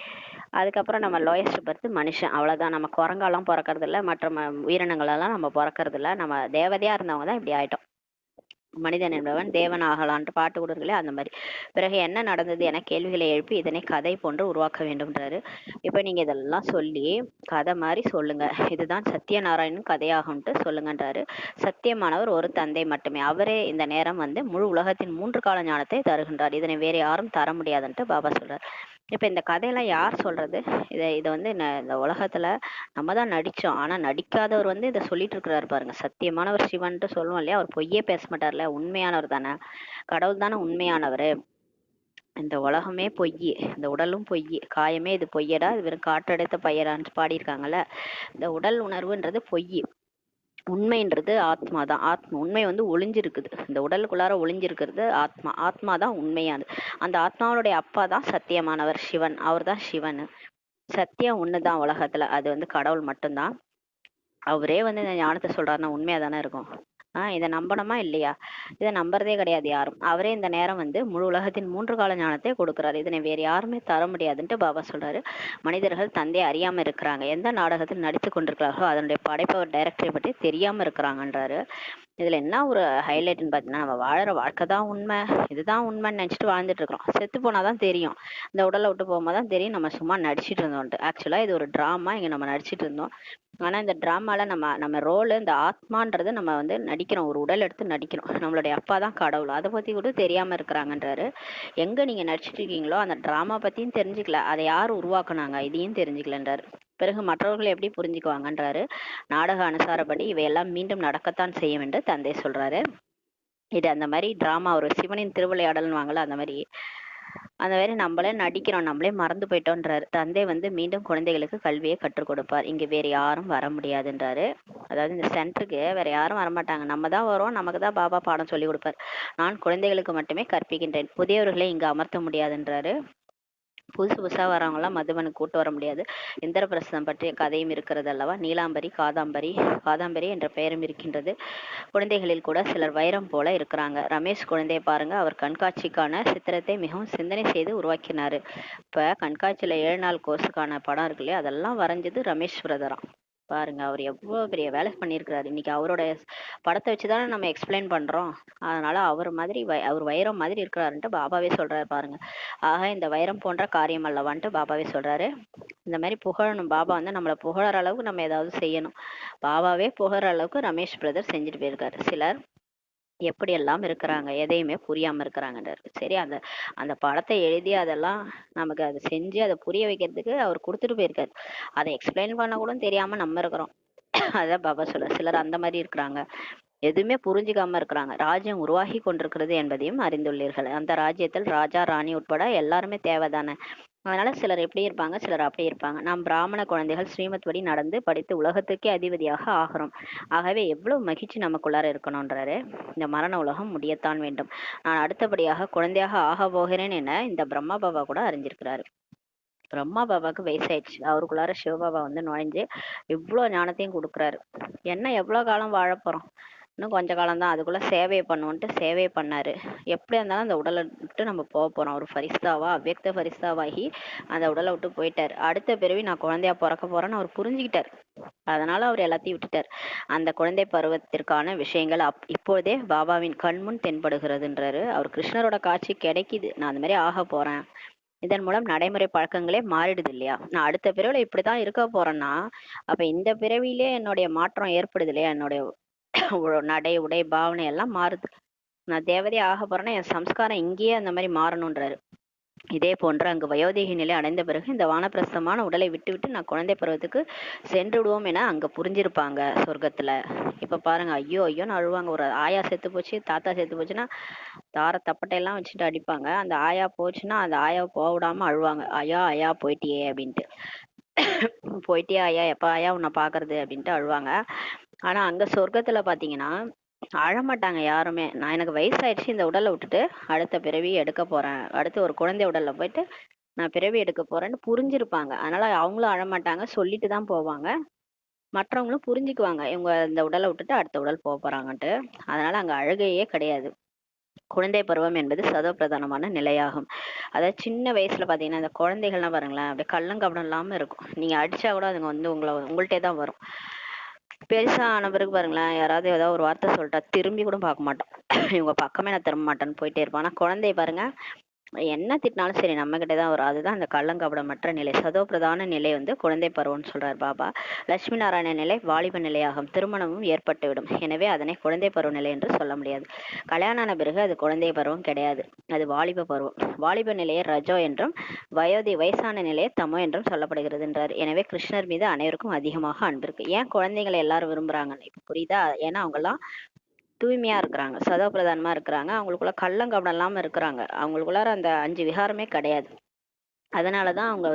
அதுக்கப்புறம் நம்ம லோயஸ்ட் பர்த் மனுஷன், அவ்வளவுதான். நம்ம குரங்காலாம் பிறக்கறது இல்லை, மற்ற உயிரினங்களெல்லாம் நம்ம பிறக்கறது இல்லை. நம்ம தேவதையா இருந்தவங்க தான் இப்படி ஆயிட்டோம். மனிதன் என்பவன் தேவன் ஆகலான்ட்டு பாட்டு கொடுக்கலையே, அந்த மாதிரி. பிறகு என்ன நடந்தது என கேள்விகளை எழுப்பி இதனை கதை போன்று உருவாக்க வேண்டும்ன்றாரு. இப்ப நீங்க இதெல்லாம் சொல்லி கதை மாதிரி சொல்லுங்க, இதுதான் சத்யநாராயணன் கதையாகும்ட்டு சொல்லுங்கன்றாரு. சத்தியமானவர் ஒரு தந்தை மட்டுமே, அவரே இந்த நேரம் வந்து முழு உலகத்தின் 3 கால ஞானத்தை தருகின்றார், இதனை வேற யாரும் தர முடியாதுன்ட்டு பாபா சொல்றார். இப்ப இந்த கதையெல்லாம் யார் சொல்றது? இதை வந்து இந்த உலகத்துல நம்ம தான் நடிச்சோம், ஆனா நடிக்காதவர் வந்து இதை சொல்லிட்டு இருக்கிறாரு பாருங்க. சத்தியமானவர் சிவன்ட்டு சொல்லுவோம் இல்லையா, அவர் பொய்யே பேச மாட்டார்ல, உண்மையானவர் தானே, கடவுள் தானே உண்மையானவர். இந்த உலகமே பொய், இந்த உடலும் பொய், காயமே இது பொய்யடா, இது வெறும் காற்றடைத்த பையடான்னு பாடியிருக்காங்கல்ல. இந்த உடல் உணர்வுன்றது பொய், உண்மைன்றது ஆத்மா தான். ஆத்மா உண்மை வந்து ஒளிஞ்சிருக்குது, இந்த உடலுக்குள்ளார ஒளிஞ்சிருக்கிறது ஆத்மா. ஆத்மா தான் உண்மையானது. அந்த ஆத்மாவுடைய அப்பா தான் சத்தியமானவர் சிவன், அவர் தான் சிவன். சத்தியம் ஒண்ணுதான் உலகத்துல, அது வந்து கடவுள் மட்டும்தான். அவரே வந்து இந்த ஞானத்தை சொல்றாருன்னா உண்மையா தானே இருக்கும். இதை நம்பணுமா இல்லையா? இதை நம்புறதே கிடையாது யாரும். அவரே இந்த நேரம் வந்து முழு உலகத்தின் 3 கால ஞானத்தை கொடுக்குறாரு, இதனை வேற யாருமே தர முடியாதுன்ட்டு பாபா சொல்றாரு. மனிதர்கள் தந்தை அறியாம இருக்கிறாங்க, எந்த நாடகத்தில் நடித்து கொண்டிருக்கிறார்களோ அதனுடைய படைப்பவர் டைரக்டரை பற்றி தெரியாம இருக்கிறாங்கன்றாரு. இதுல என்ன ஒரு ஹைலைட்னு பார்த்தீங்கன்னா, நம்ம வாழற வாழ்க்கை தான் உண்மை, இதுதான் உண்மைன்னு நினைச்சிட்டு வாழ்ந்துட்டு இருக்கிறோம். செத்து போனாதான் தெரியும், இந்த உடலை விட்டு போகும்போது தான் தெரியும் நம்ம சும்மா நடிச்சிட்டு இருந்தோம்ட்டு. ஆக்சுவலா இது ஒரு டிராமா, இங்க நம்ம நடிச்சிட்டு இருந்தோம். ஆனா இந்த டிராமால நம்ம ரோல், இந்த ஆத்மான்றது நம்ம வந்து நடிக்கிறோம், ஒரு உடல் எடுத்து நடிக்கிறோம். நம்மளுடைய அப்பா தான் கடவுள், அதை பத்தி கூட தெரியாம இருக்கிறாங்கன்றாரு. எங்க நீங்க நடிச்சிட்டு இருக்கீங்களோ அந்த டிராமா பத்தியும் தெரிஞ்சுக்கல, அதை யார் உருவாக்குனாங்க இதையும் தெரிஞ்சுக்கலன்றாரு. பிறகு மற்றவர்கள் எப்படி புரிஞ்சுக்குவாங்கன்றாரு. நாடக அனுசாரப்படி இவையெல்லாம் மீண்டும் நடக்கத்தான் செய்யும் என்று தந்தை சொல்றாரு. இது அந்த மாதிரி டிராமா, ஒரு சிவனின் திருவிளையாடல்னு வாங்கல, அந்த மாதிரி நம்மளே நடிக்கிறோம், நம்மளே மறந்து போயிட்டோன்றாரு. தந்தை வந்து மீண்டும் குழந்தைகளுக்கு கல்வியை கற்றுக் கொடுப்பார், இங்க வேற யாரும் வர முடியாதுன்றாரு. அதாவது இந்த சென்டருக்கு வேற யாரும் வரமாட்டாங்க, நம்ம தான் வரோம், நமக்கு தான் பாபா பாடம் சொல்லி கொடுப்பார். நான் குழந்தைகளுக்கு மட்டுமே கற்பிக்கின்றேன், புதியவர்களை இங்க அமர்த்த முடியாதுன்றாரு. புதுசா வரவங்களாம் மதுபனுக்கு கூட்டு வர முடியாது. இந்திரபிரஸ்தம் பற்றிய கதையும் இருக்கிறது அல்லவா. நீலாம்பரி, காதாம்பரி என்ற பெயரும் இருக்கின்றது. குழந்தைகளில் கூட சிலர் வைரம் போல இருக்கிறாங்க. ரமேஷ் குழந்தையை பாருங்க, அவர் கண்காட்சிக்கான சித்திரத்தை மிகவும் சிந்தனை செய்து உருவாக்கினாரு. இப்ப கண்காட்சியில 7 நாள் கோர்ஸுக்கான படம் இருக்கு இல்லையா, அதெல்லாம் வரைஞ்சது ரமேஷ் பிரதராம். பாருங்க, அவர் எவ்வளவு பெரிய வேலை பண்ணியிருக்கிறாரு. இன்னைக்கு அவரோட படத்தை வச்சுதானே நம்ம எக்ஸ்பிளைன் பண்றோம். அதனால அவர் மாதிரி அவர் வைரம் மாதிரி இருக்கிறாருன்ட்டு பாபாவே சொல்றாரு பாருங்க. ஆக இந்த வைரம் போன்ற காரியம் அல்லவான்ட்டு பாபாவே சொல்றாரு. இந்த மாதிரி புகழணும், பாபா வந்து நம்மளை புகழற அளவுக்கு நம்ம ஏதாவது செய்யணும். பாபாவே புகழற அளவுக்கு ரமேஷ் பிரதர் செஞ்சுட்டு போயிருக்காரு. சிலர் எப்படி எல்லாம் இருக்கிறாங்க, எதையுமே புரியாம இருக்கிறாங்கன்றாரு. சரி, அந்த அந்த படத்தை எழுதி அதெல்லாம் நமக்கு அதை செஞ்சு அதை புரிய வைக்கிறதுக்கு அவர் கொடுத்துட்டு போயிருக்காரு. அதை எக்ஸ்பிளைன் பண்ண கூட தெரியாம நம்ம இருக்கிறோம். அதான் பாபா சொல்ற, சிலர் அந்த மாதிரி இருக்கிறாங்க, எதுவுமே புரிஞ்சுக்காம இருக்கிறாங்க. ராஜ்யம் உருவாகி கொண்டிருக்கிறது என்பதையும் அறிந்துள்ளீர்கள். அந்த ராஜ்யத்தில் ராஜா ராணி உட்பட எல்லாருமே தேவைதானே. அதனால சிலர் எப்படி இருப்பாங்க, சிலர் அப்படி இருப்பாங்க. நாம் பிராமண குழந்தைகள் ஸ்ரீமத் படி நடந்து படித்து உலகத்துக்கே அதிபதியாக ஆகிறோம். ஆகவே எவ்வளவு மகிழ்ச்சி நமக்குள்ளார இருக்கணும்ன்றாரு. இந்த மரண உலகம் முடியத்தான் வேண்டும், நான் அடுத்தபடியாக குழந்தையாக ஆக போகிறேன் என இந்த பிரம்மா பாபா கூட அறிஞ்சிருக்கிறாரு. பிரம்மா பாபாவுக்கு வயசாயிடுச்சு, அவருக்குள்ளார சிவபாபா வந்து நுழைஞ்சு இவ்வளவு ஞானத்தையும் கொடுக்குறாரு. என்ன எவ்வளவு காலம் வாழ போறோம், இன்னும் கொஞ்ச காலம் தான், அதுக்குள்ள சேவையை பண்ணுவோன்ட்டு சேவையை பண்ணாரு. எப்படி இருந்தாலும் அந்த உடலை விட்டு நம்ம போக போறோம். ஒரு ஃபரிஸ்தாவா, அவ்வியக்த ஃபரிஸ்தாவாகி அந்த உடலை விட்டு போயிட்டாரு. அடுத்த பிறவி நான் குழந்தையா பிறக்க போறேன்னு அவர் புரிஞ்சுக்கிட்டாரு. அதனால அவர் எல்லாத்தையும் விட்டுட்டார். அந்த குழந்தை பருவத்திற்கான விஷயங்கள் இப்போதே பாபாவின் கண்முன் தென்படுகிறதுன்றாரு. அவர் கிருஷ்ணரோட காட்சி கிடைக்குது, நான் அந்த மாதிரி ஆக போறேன், இதன் மூலம் நடைமுறை பழக்கங்களே மாறிடுது இல்லையா. நான் அடுத்த பிறவில இப்படித்தான் இருக்க போறேன்னா அப்ப இந்த பிறவிலே என்னுடைய மாற்றம் ஏற்படுது இல்லையா. என்னுடைய நடை உடை பாவனை எல்லாம் மாறுது. நான் தேவதையா ஆக போறேன்னா என் சம்ஸ்காரம் இங்கேயே அந்த மாதிரி மாறணும்ன்றாரு. இதே போன்று அங்கு வயோதிக நிலை அடைந்த பிறகு இந்த வானப்பிரஸ்தமான உடலை விட்டுவிட்டு நான் குழந்தை பருவத்துக்கு சென்று விடுவோம் என அங்க புரிஞ்சிருப்பாங்க சொர்க்கத்துல. இப்ப பாருங்க, ஐயோ ஐயோன்னு அழுவாங்க. ஒரு ஆயா செத்து போச்சு, தாத்தா செத்து போச்சுன்னா தார தப்பட்டையெல்லாம் வச்சுட்டு அடிப்பாங்க. அந்த ஆயா போச்சுன்னா அந்த ஆயாவை போக விடாம அழுவாங்க, ஐயா ஐயா போயிட்டியே அப்படின்ட்டு. போயிட்டியா ஐயா, எப்ப ஐயா உன்னை பாக்குறது அப்படின்ட்டு அழுவாங்க. ஆனா அங்க சொர்க்கத்துல பாத்தீங்கன்னா அழமாட்டாங்க யாருமே. நான் எனக்கு வயசாயிடுச்சு, இந்த உடலை விட்டுட்டு அடுத்த பிறவி எடுக்க போறேன், அடுத்து ஒரு குழந்தை உடல்ல போயிட்டு நான் பிறவி எடுக்க போறேன்னு புரிஞ்சிருப்பாங்க. அதனால அவங்களும் அழமாட்டாங்க, சொல்லிட்டு தான் போவாங்க. மற்றவங்களும் புரிஞ்சுக்குவாங்க இவங்க இந்த உடலை விட்டுட்டு அடுத்த உடல் போக போறாங்கன்ட்டு. அதனால அங்க அழுகையே கிடையாது. குழந்தை பருவம் என்பது சதோ பிரதானமான நிலையாகும். அதாவது சின்ன வயசுல பாத்தீங்கன்னா இந்த குழந்தைகள்லாம் பாருங்களேன், அப்படியே கள்ளங்கபடம் இல்லாம இருக்கும். நீங்க அடிச்சா கூட அதுங்க வந்து உங்கள்ட்டே தான் வரும். பெருசா ஆன பிறகு பாருங்களேன், யாராவது ஏதாவது ஒரு வார்த்தை சொல்லிட்டா திரும்பி கூட பார்க்க மாட்டோம். இவங்க பக்கமே நான் திரும்ப மாட்டேன்னு போயிட்டே இருப்பான். ஆனா குழந்தைய பாருங்க, என்ன திட்டினாலும் சரி நம்ம கிட்ட தான் வரும். அதுதான் அந்த கள்ளங்கபடமற்ற நிலை. சதோ பிரதான நிலை வந்து குழந்தை பருவம்னு சொல்றார் பாபா. லட்சுமி நாராயண நிலை வாலிப நிலையாகும். திருமணமும் ஏற்பட்டுவிடும். எனவே அதனை குழந்தை பருவ நிலை என்று சொல்ல முடியாது. கல்யாணம் ஆன பிறகு அது குழந்தை பருவம் கிடையாது, அது வாலிப பருவம். வாலிப நிலையை ரஜோ என்றும் வயசான நிலையை தமோ என்றும் சொல்லப்படுகிறதுன்றார். எனவே கிருஷ்ணர் மீது அனைவருக்கும் அதிகமாக அன்பு இருக்கு. ஏன் குழந்தைகளை எல்லாரும் விரும்புறாங்கன்னு இப்ப புரியுதா. ஏன்னா அவங்க எல்லாம் தூய்மையா இருக்கிறாங்க, சதோ பிரதானமா இருக்கிறாங்க, அவங்களுக்குள்ள கள்ளங்கபடம் இல்லாம இருக்கிறாங்க, அவங்களுக்குள்ளார அந்த 5 விகாரமே கிடையாது. அதனாலதான் அவங்க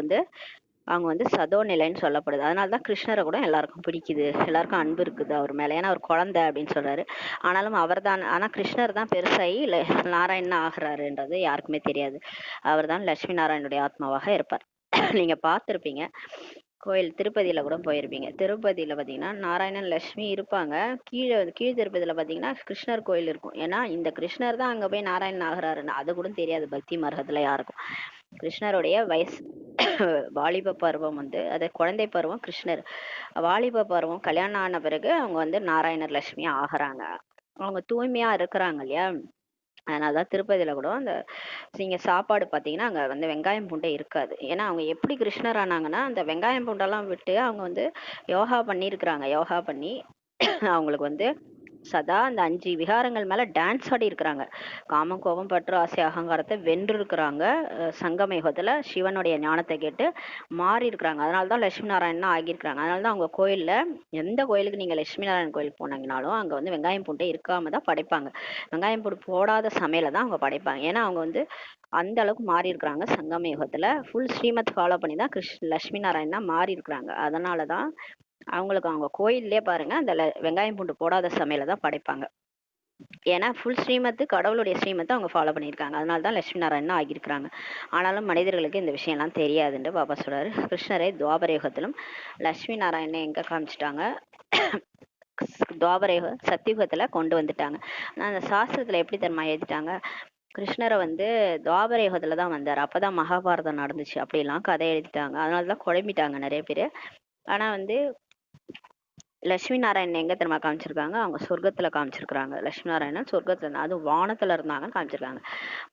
வந்து சதோ நிலைன்னு சொல்லப்படுது. அதனாலதான் கிருஷ்ணரை கூட எல்லாருக்கும் பிடிக்குது, எல்லாருக்கும் அன்பு இருக்குது அவர் மேல. ஏன்னா அவர் குழந்தை அப்படின்னு சொல்றாரு. ஆனாலும் அவர் தான், ஆனா கிருஷ்ணர் தான் பெருசாகி நாராயணன் ஆகிறாருன்றது யாருக்குமே தெரியாது. அவர் தான் லட்சுமி நாராயணனுடைய ஆத்மாவாக இருப்பார். நீங்க பார்த்திருப்பீங்க, கோயில் திருப்பதியில கூட போயிருப்பீங்க. திருப்பதியில பாத்தீங்கன்னா நாராயணன் லட்சுமி இருப்பாங்க. கீழ் திருப்பதியில பாத்தீங்கன்னா கிருஷ்ணர் கோயில் இருக்கும். ஏன்னா இந்த கிருஷ்ணர் தான் அங்க போய் நாராயணன் ஆகிறாருன்னு அது கூட தெரியாது பக்தி மார்க்கத்துல யாருக்கும். கிருஷ்ணருடைய வயசு வாலிப பருவம் வந்து அது குழந்தை பருவம் கிருஷ்ணர். வாலிப பருவம் கல்யாணம் ஆன பிறகு அவங்க வந்து நாராயணர் லட்சுமியா ஆகுறாங்க. அவங்க தூய்மையா இருக்கிறாங்க இல்லையா. அதனாலதான் திருப்பதியில கூட அந்த நீங்க சாப்பாடு பாத்தீங்கன்னா அங்க வந்து வெங்காயம் பூண்டே இருக்காது. ஏன்னா அவங்க எப்படி கிருஷ்ணர் ஆனாங்கன்னா அந்த வெங்காயம் பூண்டெல்லாம் விட்டு அவங்க வந்து யோகா பண்ணியிருக்கிறாங்க. யோகா பண்ணி அவங்களுக்கு வந்து சதா அந்த 5 விகாரங்கள் மேல டான்ஸ் ஆடி இருக்கிறாங்க. காமம் கோபம் பற்று ஆசை அகங்காரத்தை வென்று இருக்கிறாங்க. சங்கம யுகத்துல சிவனுடைய ஞானத்தை கேட்டு மாறி இருக்கிறாங்க. அதனாலதான் லட்சுமி நாராயணன் ஆகியிருக்கிறாங்க. அதனாலதான் அவங்க கோயில்ல எந்த கோயிலுக்கு நீங்க லட்சுமி நாராயணன் கோயிலுக்கு போனீங்கனாலும் அங்க வந்து வெங்காயம் பூண்டே இருக்காம தான் படைப்பாங்க. வெங்காயம் பூண்டு போடாத சமையலை தான் அவங்க படைப்பாங்க. ஏன்னா அவங்க வந்து அந்த அளவுக்கு மாறி இருக்கிறாங்க. சங்கம யுகத்துல ஃபுல் ஸ்ரீமத் ஃபாலோ பண்ணி தான் லட்சுமி நாராயணனா மாறி இருக்கிறாங்க. அதனாலதான் அவங்களுக்கு அவங்க கோயில்லே பாருங்க அந்த வெங்காயம் பூண்டு போடாத சமையலை தான் படைப்பாங்க. ஏன்னா ஃபுல் ஸ்ரீமத்து கடவுளுடைய ஸ்ரீமத்தை அவங்க ஃபாலோ பண்ணியிருக்காங்க. அதனால தான் லட்சுமி நாராயணன் ஆகியிருக்கிறாங்க. ஆனாலும் மனிதர்களுக்கு இந்த விஷயம்லாம் தெரியாதுன்னு பாபா சொல்றாரு. கிருஷ்ணரை துவாபர யுகத்திலும் லட்சுமி நாராயணனை எங்க காமிச்சிட்டாங்க, துவாபர யுக சத்தியுகத்துல கொண்டு வந்துட்டாங்க. ஆனா அந்த சாஸ்திரத்துல எப்படி தெரியுமா எழுதிட்டாங்க, கிருஷ்ணரை வந்து துவாபர யுகத்துல தான் வந்தார், அப்பதான் மகாபாரதம் நடந்துச்சு அப்படிலாம் கதை எழுதிட்டாங்க. அதனாலதான் குழம்பிட்டாங்க நிறைய பேரு. ஆனா வந்து லட்சுமி நாராயணன் எங்க தெரியுமா காமிச்சிருக்காங்க, அவங்க சொர்க்கத்துல காமிச்சிருக்காங்க. லட்சுமி நாராயணன் சொர்க்கத்துல, அது வானத்துல இருந்தாங்கன்னு காமிச்சிருக்காங்க.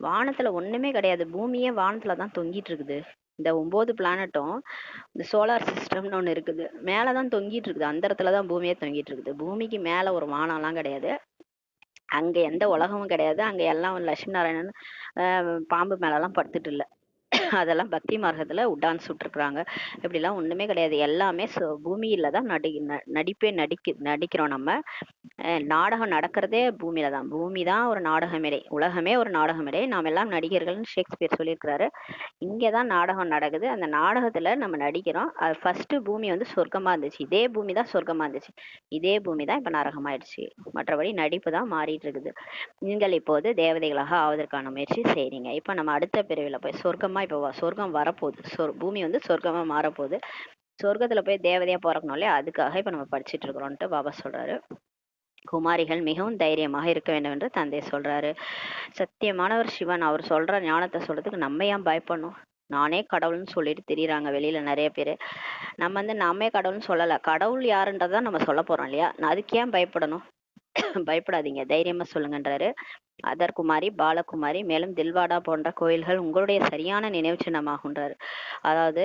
வானத்துல ஒண்ணுமே கிடையாது, பூமியே வானத்துல தான் தொங்கிட்டு இருக்குது. இந்த 9 பிளானட்டும் இந்த சோலார் சிஸ்டம்னு ஒண்ணு இருக்குது, மேலதான் தொங்கிட்டு இருக்குது. அந்த இடத்துலதான் பூமியே தொங்கிட்டு இருக்குது. பூமிக்கு மேல ஒரு வானம் எல்லாம் கிடையாது, அங்க எந்த உலகமும் கிடையாது. அங்க எல்லாம் லட்சுமி நாராயணன் பாம்பு மேல எல்லாம் படுத்துட்டு இல்ல. அதெல்லாம் பக்தி மார்க்கத்துல உடான்ஸ் விட்டுருக்குறாங்க. இப்படிலாம் ஒண்ணுமே கிடையாது. எல்லாமே பூமியில தான் நடிக்கிறோம் நம்ம. நாடகம் நடக்கிறதே பூமியில தான். பூமி தான் ஒரு நாடக மேடை, உலகமே ஒரு நாடக மேடை, நாம் எல்லாம் நடிகர்கள்னு ஷேக்ஸ்பியர் சொல்லியிருக்கிறாரு. இங்கதான் நாடகம் நடக்குது, அந்த நாடகத்துல நம்ம நடிக்கிறோம். அது ஃபர்ஸ்ட் பூமி வந்து சொர்க்கமா இருந்துச்சு, இதே பூமி தான் சொர்க்கமா இருந்துச்சு, இதே பூமி தான் இப்ப நரகமாயிடுச்சு. மற்றபடி நடிப்பு தான் மாறிட்டு இருக்குது. நீங்கள் இப்போது தேவதைகளாக ஆவதற்கான முயற்சி செய்றீங்க. இப்ப நம்ம அடுத்த பிரிவுல போய் சொர்க்கமா, இப்ப சொர்க்கம் வரப்போகுது, பூமி வந்து சொர்க்கமா மாறப்போகுது. சொர்க்கத்துல போய் தேவதையா பிறக்கணும் இல்லையா, அதுக்காக இப்ப நம்ம படிச்சுட்டு இருக்கிறோம்ட்டு பாபா சொல்றாரு. குமாரிகள் மிகவும் தைரியமாக இருக்க வேண்டும் என்று தந்தை சொல்றாரு. சத்தியமானவர் சிவன் அவர் சொல்ற ஞானத்தை சொல்றதுக்கு நம்ம ஏன் பயப்படணும். நானே கடவுள்னு சொல்லிட்டு திரியிறாங்க வெளியில நிறைய பேர். நம்ம வந்து நாமே கடவுள்னு சொல்லலை, கடவுள் யாருன்றதான் நம்ம சொல்ல போறோம் இல்லையா. அதுக்கு ஏன் பயப்படணும்? பயப்படாதீங்க, தைரியமா சொல்லுங்கன்றாரு. அதர்குமாரி, பாலகுமாரி, மேலும் தில்வாடா போன்ற கோயில்கள் உங்களுடைய சரியான நினைவு சின்னமாகுன்றாரு. அதாவது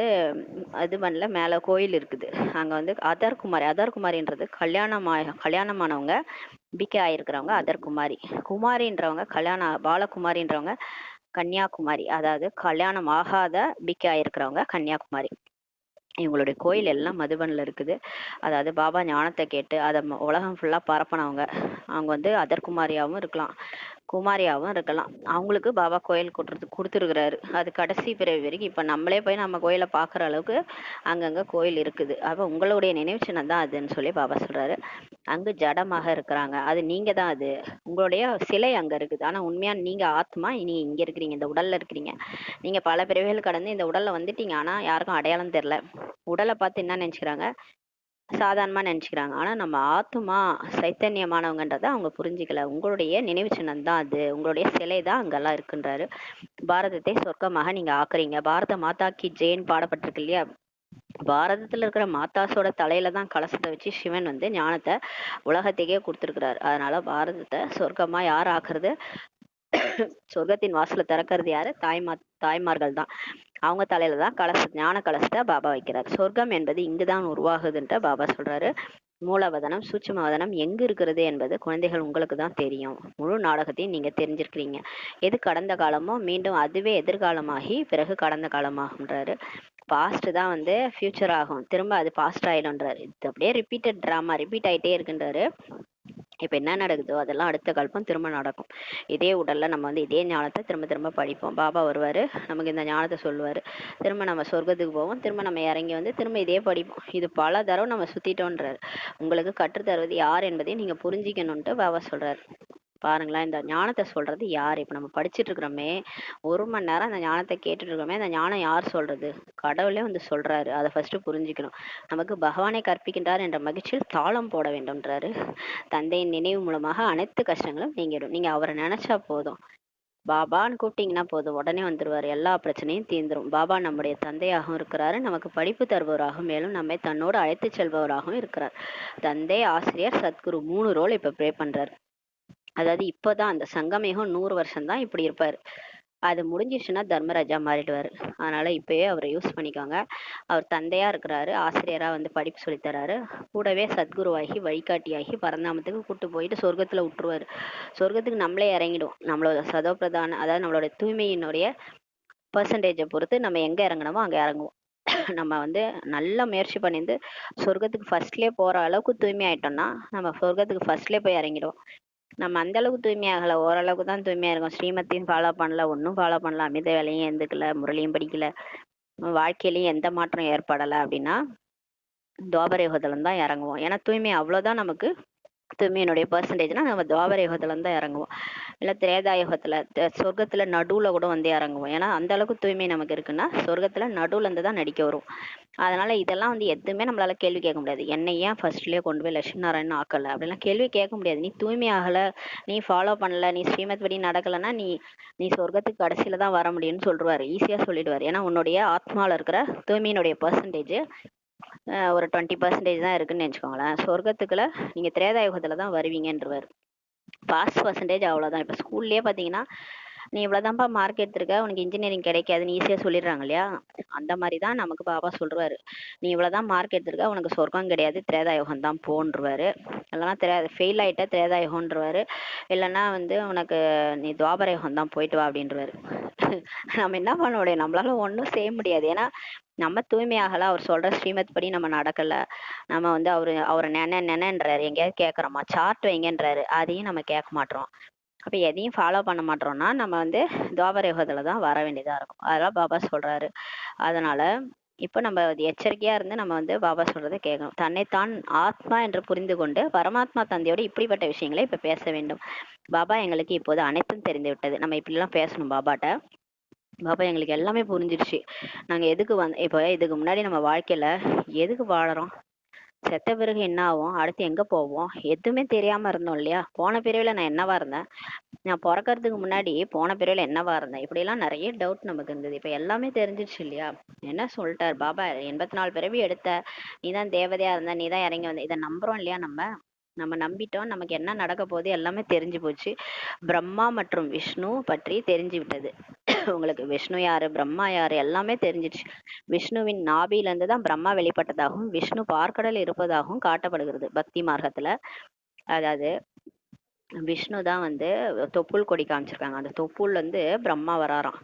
அது பண்ணல, மேல கோயில் இருக்குது, அங்க வந்து அதர்குமாரின்றது கல்யாணமானவங்க பிகே ஆயிருக்கிறவங்க அதர்குமாரி. குமாரின்றவங்க பாலகுமாரின்றவங்க கன்னியாகுமரி, அதாவது கல்யாணம் ஆகாத பிகே ஆயிருக்கிறவங்க கன்னியாகுமரி. இவங்களுடைய கோயில் எல்லாம் மதுபனில் இருக்குது. அதாவது பாபா ஞானத்தை கேட்டு அதை உலகம் ஃபுல்லாக பரப்பினவங்க. அவங்க வந்து அதர்குமாரியாகவும் இருக்கலாம், குமாரியாகவும் இருக்கலாம். அவங்களுக்கு பாபா கோயில் கொடுத்துருக்குறாரு. அது கடைசி பிறவி வரைக்கும். இப்போ நம்மளே போய் நம்ம கோயிலை பார்க்குற அளவுக்கு அங்கங்கே கோயில் இருக்குது. அப்போ உங்களுடைய நினைவு சின்னம் தான் அதுன்னு சொல்லி பாபா சொல்கிறாரு. அங்கு ஜடமாக இருக்கிறாங்க, அது நீங்கள் தான். அது உங்களுடைய சிலை அங்கே இருக்குது. ஆனால் உண்மையாக நீங்கள் ஆத்மா, நீங்கள் இங்கே இருக்கிறீங்க, இந்த உடலில் இருக்கிறீங்க. நீங்கள் பல பிறவிகள் கடந்து இந்த உடலில் வந்துட்டீங்க. ஆனால் யாருக்கும் அடையாளம் தெரில. உடலை பார்த்து என்ன நினச்சிக்கிறாங்க? சாதாரணமாக நினச்சிக்கிறாங்க. ஆனால் நம்ம ஆத்மா சைத்தன்யமானவங்கன்றதை அவங்க புரிஞ்சிக்கல. உங்களுடைய நினைவு சின்னம் தான் அது, உங்களுடைய சிலை தான் அங்கெல்லாம் இருக்குன்றாரு. பாரதத்தை சொர்க்கமாக நீங்கள் ஆக்குறீங்க. பாரத மாதா கி ஜெயின் பாடப்பட்டிருக்கு இல்லையா. பாரதத்துல இருக்கிற மாதாஸோட தலையில தான் கலசத்தை வச்சு சிவன் வந்து ஞானத்தை உலகத்துக்கே கொடுத்துருக்கிறாரு. அதனால பாரதத்தை சொர்க்கமா யார் ஆக்குறது? சொர்க்கத்தின் வாசலை திறக்கிறது யாரு? தாய்மார்கள் தான். அவங்க தலையில தான் ஞான கலசத்தை பாபா வைக்கிறார். சொர்க்கம் என்பது இங்குதான் உருவாகுதுன்ற பாபா சொல்றாரு. மூலவதனம் சூட்சுமவதனம் எங்கு இருக்கிறது என்பது குழந்தைகள் உங்களுக்கு தான் தெரியும். முழு நாடகத்தையும் நீங்க தெரிஞ்சிருக்கிறீங்க. எது கடந்த காலமோ மீண்டும் அதுவே எதிர்காலமாகி பிறகு கடந்த காலமாகுன்றாரு. பாஸ்ட் தான் வந்து ஃபியூச்சர் ஆகும், திரும்ப அது பாஸ்ட் ஆயிடும்ன்றாரு. இது அப்படியே ரிப்பீட் ஆயிட்டே இருக்குன்றாரு. இப்போ என்ன நடக்குதோ அதெல்லாம் அடுத்த கல்பம் திரும்ப நடக்கும். இதே உடல்ல நம்ம வந்து இதே ஞானத்தை திரும்ப திரும்ப படிப்போம். பாபா வருவாரு, நமக்கு இந்த ஞானத்தை சொல்லுவாரு. திரும்ப நம்ம சொர்க்கத்துக்கு போவோம், திரும்ப நம்ம இறங்கி வந்து திரும்ப இதே படிப்போம். இது பல தடவை நம்ம சுத்திட்டோன்றாரு. உங்களுக்கு கற்றுத்தருவது யார் என்பதையும் நீங்க புரிஞ்சிக்கணும்ட்டு பாபா சொல்றாரு. பாருங்களேன், இந்த ஞானத்தை சொல்றது யார்? இப்ப நம்ம படிச்சுட்டு இருக்கிறோமே, 1 மணி நேரம் அந்த ஞானத்தை கேட்டுட்டு இருக்கோமே, அந்த ஞானம் யார் சொல்றது? கடவுளே வந்து சொல்றாரு. அதை ஃபர்ஸ்ட் புரிஞ்சுக்கணும். நமக்கு பகவானை கற்பிக்கின்றார் என்ற மகிழ்ச்சியில் தாளம் போட வேண்டும்ன்றாரு. தந்தையின் நினைவு மூலமாக அனைத்து கஷ்டங்களும் நீங்கிடும். நீங்க அவரை நினைச்சா போதும், பாபான்னு கூப்பிட்டீங்கன்னா போதும், உடனே வந்துருவாரு. எல்லா பிரச்சனையும் தீர்ந்துரும். பாபா நம்முடைய தந்தையாகவும் இருக்கிறாரு, நமக்கு படிப்பு தருபவராகவும், மேலும் நம்மை தன்னோடு அழைத்து செல்பவராகவும் இருக்கிறார். தந்தை, ஆசிரியர், சத்குரு 3 ரோல் இப்ப ப்ளே பண்றாரு. அதாவது இப்போதான் அந்த சங்கமேகம் 100 வருஷம் தான் இப்படி இருப்பாரு. அது முடிஞ்சிச்சுன்னா தர்மராஜா மாறிடுவாரு. அதனால இப்பயே அவரை யூஸ் பண்ணிக்கோங்க. அவர் தந்தையா இருக்கிறாரு, ஆசிரியரா வந்து படிப்பு சொல்லித்தராரு, கூடவே சத்குருவாகி வழிகாட்டியாகி பரந்தாமத்துக்கு கூட்டு போயிட்டு சொர்க்கத்துல விட்டுருவாரு. சொர்க்கத்துக்கு நம்மளே இறங்கிடும். நம்மளோட சதோப்பிரதான, அதாவது நம்மளோட தூய்மையினுடைய பர்சன்டேஜை பொறுத்து நம்ம எங்க இறங்கணுமோ அங்க இறங்குவோம். நம்ம வந்து நல்ல முயற்சி பண்ணிட்டு சொர்க்கத்துக்கு ஃபர்ஸ்ட்லயே போற அளவுக்கு தூய்மை ஆயிட்டோம்னா நம்ம சொர்க்கத்துக்கு ஃபர்ஸ்ட்லயே போய் இறங்கிடுவோம். நம்ம அந்த அளவுக்கு தூய்மையாகல, ஓரளவுக்கு தான் தூய்மையா இருக்கும். ஸ்ரீமத்தையும் ஃபாலோ பண்ணல, ஒன்றும் ஃபாலோ பண்ணல, அமிர்த வேலையும் எழுந்துக்கல, முரளியும் படிக்கல, வாழ்க்கையிலையும் எந்த மாற்றம் ஏற்படலை அப்படின்னா துவாபர யுகத்துல தான் இறங்குவோம். ஏன்னா தூய்மை அவ்வளோதான் நமக்கு. தூய்மையினுடைய பர்சன்டேஜ்னா நம்ம துவாபர யுகத்துல தான் இறங்குவோம். இல்லை திரேதா யுகத்துல சொர்க்கத்துல நடுவுல கூட வந்து இறங்குவோம். ஏன்னா அந்த அளவுக்கு தூய்மை நமக்கு இருக்குன்னா சொர்க்கத்துல நடுவுல இருந்து தான் நடிக்க வரும். அதனால இதெல்லாம் வந்து எதுவுமே நம்மளால கேள்வி கேட்க முடியாது. என்னை ஏன் ஃபர்ஸ்ட்லயே கொண்டு போய் லட்சுமி நாராயணன் ஆக்கல அப்படிலாம் கேள்வி கேட்க முடியாது. நீ தூய்மை ஆகல, நீ ஃபாலோ பண்ணல, நீ ஸ்ரீமத் படி நடக்கலைன்னா நீ சொர்க்கத்துக்கு கடைசியில தான் வர முடியும்னு சொல்லிடுவாரு. ஈஸியா சொல்லிடுவாரு. ஏன்னா உன்னுடைய ஆத்மாவில் இருக்கிற தூய்மையினுடைய பர்சன்டேஜ் ஒரு 20% தான் இருக்குன்னு நினச்சிக்கோங்களேன். சொர்க்கத்துக்குள்ள நீங்க திரேதா யுகத்துல தான் வருவீங்கன்றவர். பாஸ் பர்சன்டேஜ் அவ்வளோதான். இப்போ ஸ்கூல்லேயே பார்த்தீங்கன்னா நீ இவ்வளோதான்ப்பா மார்க் எடுத்திருக்க, உனக்கு இன்ஜினியரிங் கிடைக்காதுன்னு ஈஸியாக சொல்லிடுறாங்க இல்லையா. அந்த மாதிரி தான் நமக்கு பாபா சொல்றாரு. நீ இவ்வளோதான் மார்க் எடுத்திருக்க, உனக்கு சொர்க்கம் கிடையாது, திரேதாயுகம் தான் போன்றுவாரு. இல்லைன்னா ஃபெயில் ஆகிட்ட திரேதாயுகம்ன்றவாரு. இல்லைன்னா வந்து உனக்கு நீ துவாபர யுகம் தான் போயிட்டு வா அப்படின்றவாரு. நம்ம என்ன பண்ண முடியும்? நம்மளால ஒன்றும் செய்ய முடியாது. ஏன்னா நம்ம தூய்மையாகல, அவர் சொல்ற ஸ்ரீமத் படி நம்ம நடக்கல. நம்ம வந்து அவரை நினைன்றாரு. எங்கேயாவது கேட்குறோமா? சார்ட் வைங்கன்றாரு, அதையும் நம்ம கேட்க மாட்டோம். அப்ப எதையும் ஃபாலோ பண்ண மாட்டோம்னா நம்ம வந்து துவாபர யுகத்துல தான் வர வேண்டியதா இருக்கும். அதெல்லாம் பாபா சொல்றாரு. அதனால இப்ப நம்ம எச்சரிக்கையா இருந்து நம்ம வந்து பாபா சொல்றதை கேட்கணும். தன்னைத்தான் ஆத்மா என்று புரிந்து கொண்டு பரமாத்மா தந்தையோட இப்படிப்பட்ட விஷயங்களை இப்ப பேச வேண்டும். பாபா எங்களுக்கு இப்போது அனைத்தும் தெரிந்து விட்டது. நம்ம இப்படி எல்லாம் பேசணும் பாபாட்ட. பாபா எங்களுக்கு எல்லாமே புரிஞ்சிருச்சு. நாங்க எதுக்கு இப்போ இதுக்கு முன்னாடி நம்ம வாழ்க்கையில எதுக்கு வாழறோம்? செத்த பிறகு என்ன ஆகும், அடுத்து எங்க போவோம், எதுவுமே தெரியாம இருந்தோம் இல்லையா? போன பிறவில நான் என்னவா இருந்தேன், நான் பிறக்கறதுக்கு முன்னாடி போன பிறவில என்னவா இருந்தேன், இப்படி எல்லாம் நிறைய டவுட் நமக்கு இருந்தது. இப்ப எல்லாமே தெரிஞ்சிருச்சு இல்லையா? என்ன சொல்லிட்டார் பாபா, 84 பிறவி எடுத்த, நீதான் தேவதையா இருந்த, நீதான் இறங்கி வந்த, இதை நம்புறோம் இல்லையா? நம்ம நம்ம நம்பிட்டோம், நமக்கு என்ன நடக்க போகுது எல்லாமே தெரிஞ்சு போச்சு. பிரம்மா மற்றும் விஷ்ணு பற்றி தெரிஞ்சு விட்டது. உங்களுக்கு விஷ்ணு யாரு, பிரம்மா யாரு, எல்லாமே தெரிஞ்சிச்சு. விஷ்ணுவின் நாபியில இருந்து தான் பிரம்மா வெளிப்பட்டதாகவும் விஷ்ணு பார்க்கடல் இருப்பதாகவும் காட்டப்படுகிறது பக்தி மார்க்கத்துல. அதாவது விஷ்ணு தான் வந்து தொப்புள் கொடி காமிச்சிருக்காங்க. அந்த தொப்புள்ல இருந்து பிரம்மா வராராம்.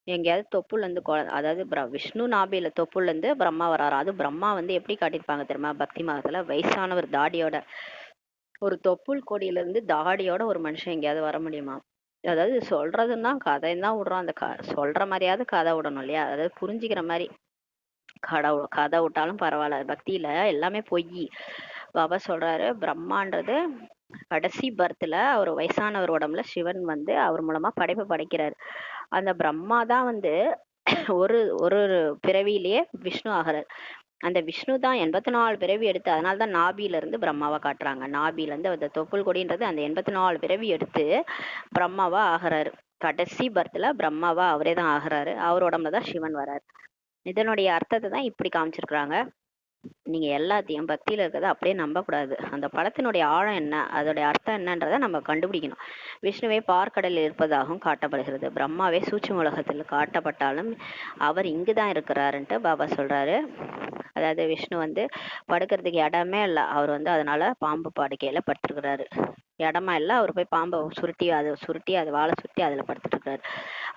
எங்கேயாவது தொப்புள் வந்து அதாவது விஷ்ணு நாபியில தொப்புள்ல இருந்து பிரம்மா வராராம். அது பிரம்மா வந்து எப்படி காட்டியிருப்பாங்க தெரியுமா? பக்தி மார்க்கத்துல வயசானவர் தாடியோட, ஒரு தொப்புள் கொடியில இருந்து தாடியோட ஒரு மனுஷன் எங்கேயாவது வர முடியுமா? அதாவது சொல்றதுன்னா கதையும் தான் விடுறோம். அந்த சொல்ற மாதிரியாவது கதை விடணும் இல்லையா? அதாவது புரிஞ்சுக்கிற மாதிரி கதை விட்டாலும் பரவாயில்ல. பக்தியில எல்லாமே பொய். பாபா சொல்றாரு, பிரம்மான்றது கடைசி பர்த்ல அவர் வயசானவர் உடம்புல சிவன் வந்து அவர் மூலமா படைப்பு படைக்கிறாரு. அந்த பிரம்மா தான் வந்து ஒரு ஒரு பிறவியிலேயே விஷ்ணு ஆகிறார். அந்த விஷ்ணு தான் 84 பிறவி எடுத்து, அதனாலதான் நாபியில இருந்து பிரம்மாவா காட்டுறாங்க. நாபியில இருந்து அந்த தொப்புள் கொடின்றது அந்த 84 பிறவி எடுத்து பிரம்மாவா ஆகிறாரு. கடைசி பர்த்ல பிரம்மாவா அவரே தான் ஆகிறாரு. அவர் உடம்புல தான் சிவன் வராரு. இதனுடைய அர்த்தத்தை தான் இப்படி காமிச்சிருக்கிறாங்க. நீங்க எல்லாத்தையும் பக்தியில இருக்கிறத அப்படியே நம்பக்கூடாது. அந்த படத்தினுடைய ஆழம் என்ன, அதோடைய அர்த்தம் என்னன்றதை நம்ம கண்டுபிடிக்கணும். விஷ்ணுவே பார்க்கடலில் இருப்பதாகவும் காட்டப்படுகிறது. பிரம்மாவே சூட்சும உலகத்தில் காட்டப்பட்டாலும் அவர் இங்குதான் இருக்கிறாருன்ட்டு பாபா சொல்றாரு. அதாவது விஷ்ணு வந்து படுக்கிறதுக்கு இடமே இல்லை, அவர் வந்து அதனால பாம்பு படுக்கையில படுத்திருக்கிறாரு. இடமா இல்லை, அவர் போய் பாம்பை சுருட்டி அதை வாழை சுருட்டி அதுல படுத்துட்டு இருக்கிறாரு.